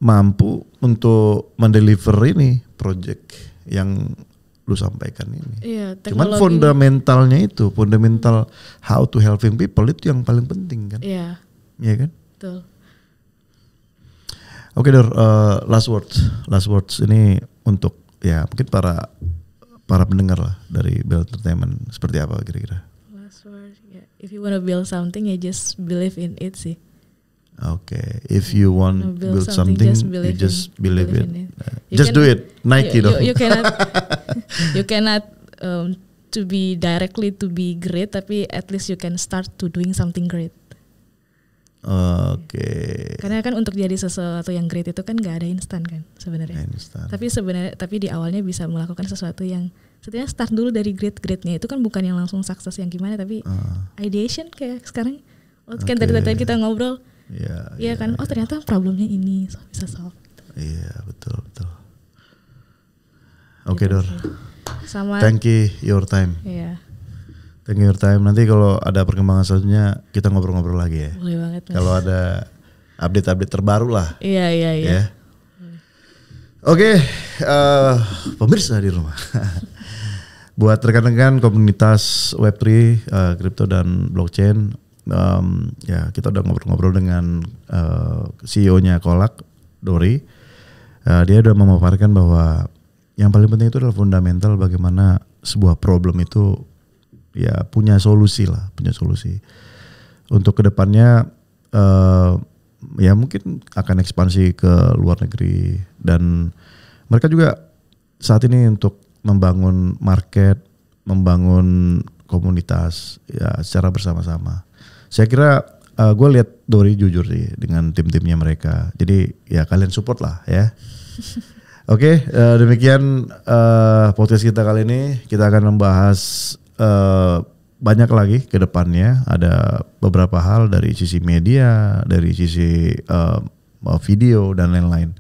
Speaker 2: mampu untuk mendeliver ini project yang lu sampaikan ini. Cuman fundamentalnya itu, fundamental how to helping people itu yang paling penting kan. Iya kan?
Speaker 1: Betul.
Speaker 2: Oke Dor, last words ini untuk ya mungkin para pendengar lah dari Bell Entertainment, seperti apa kira-kira?
Speaker 1: Last word, if you wanna build something, ya just believe in it sih.
Speaker 2: Okay, if you want to build something, you just believe in it. Just do it, Nike dong.
Speaker 1: You cannot to be directly to be great, tapi at least you can start to doing something great.
Speaker 2: Oke.
Speaker 1: Karena kan untuk jadi sesuatu yang great itu kan nggak ada instan kan sebenarnya. Tapi di awalnya bisa melakukan sesuatu yang setidaknya start dulu dari greatnya itu kan bukan yang langsung sukses yang gimana, tapi ideation kayak sekarang. Kan tadi kita ngobrol. Iya kan, ternyata problemnya ini bisa solve.
Speaker 2: Iya betul. Oke Dor.
Speaker 1: Sama.
Speaker 2: Thank you your time.
Speaker 1: Iya.
Speaker 2: Thank you your time. Nanti kalau ada perkembangan selanjutnya kita ngobrol-ngobrol lagi ya.
Speaker 1: Boleh banget.
Speaker 2: Kalau ada update terbaru lah.
Speaker 1: Iya.
Speaker 2: Ya. Oke, pemirsa di rumah. Buat rekan-rekan komunitas Web3, kripto dan blockchain. Ya kita udah ngobrol-ngobrol dengan CEO-nya Kolak, Dori. Dia udah memaparkan bahwa yang paling penting itu adalah fundamental bagaimana sebuah problem itu ya punya solusi. Untuk kedepannya ya mungkin akan ekspansi ke luar negeri, dan mereka juga saat ini untuk membangun market, membangun komunitas ya secara bersama-sama. Saya kira gue lihat Dori jujur sih dengan tim-timnya mereka. Jadi ya kalian support lah ya. Oke, demikian podcast kita kali ini. Kita akan membahas banyak lagi ke depannya. Ada beberapa hal dari sisi media, dari sisi video dan lain-lain.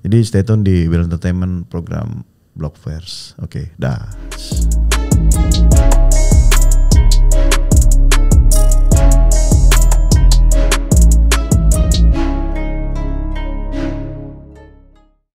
Speaker 2: Jadi stay tune di Bell Entertainment program Blockverse. Oke, dah.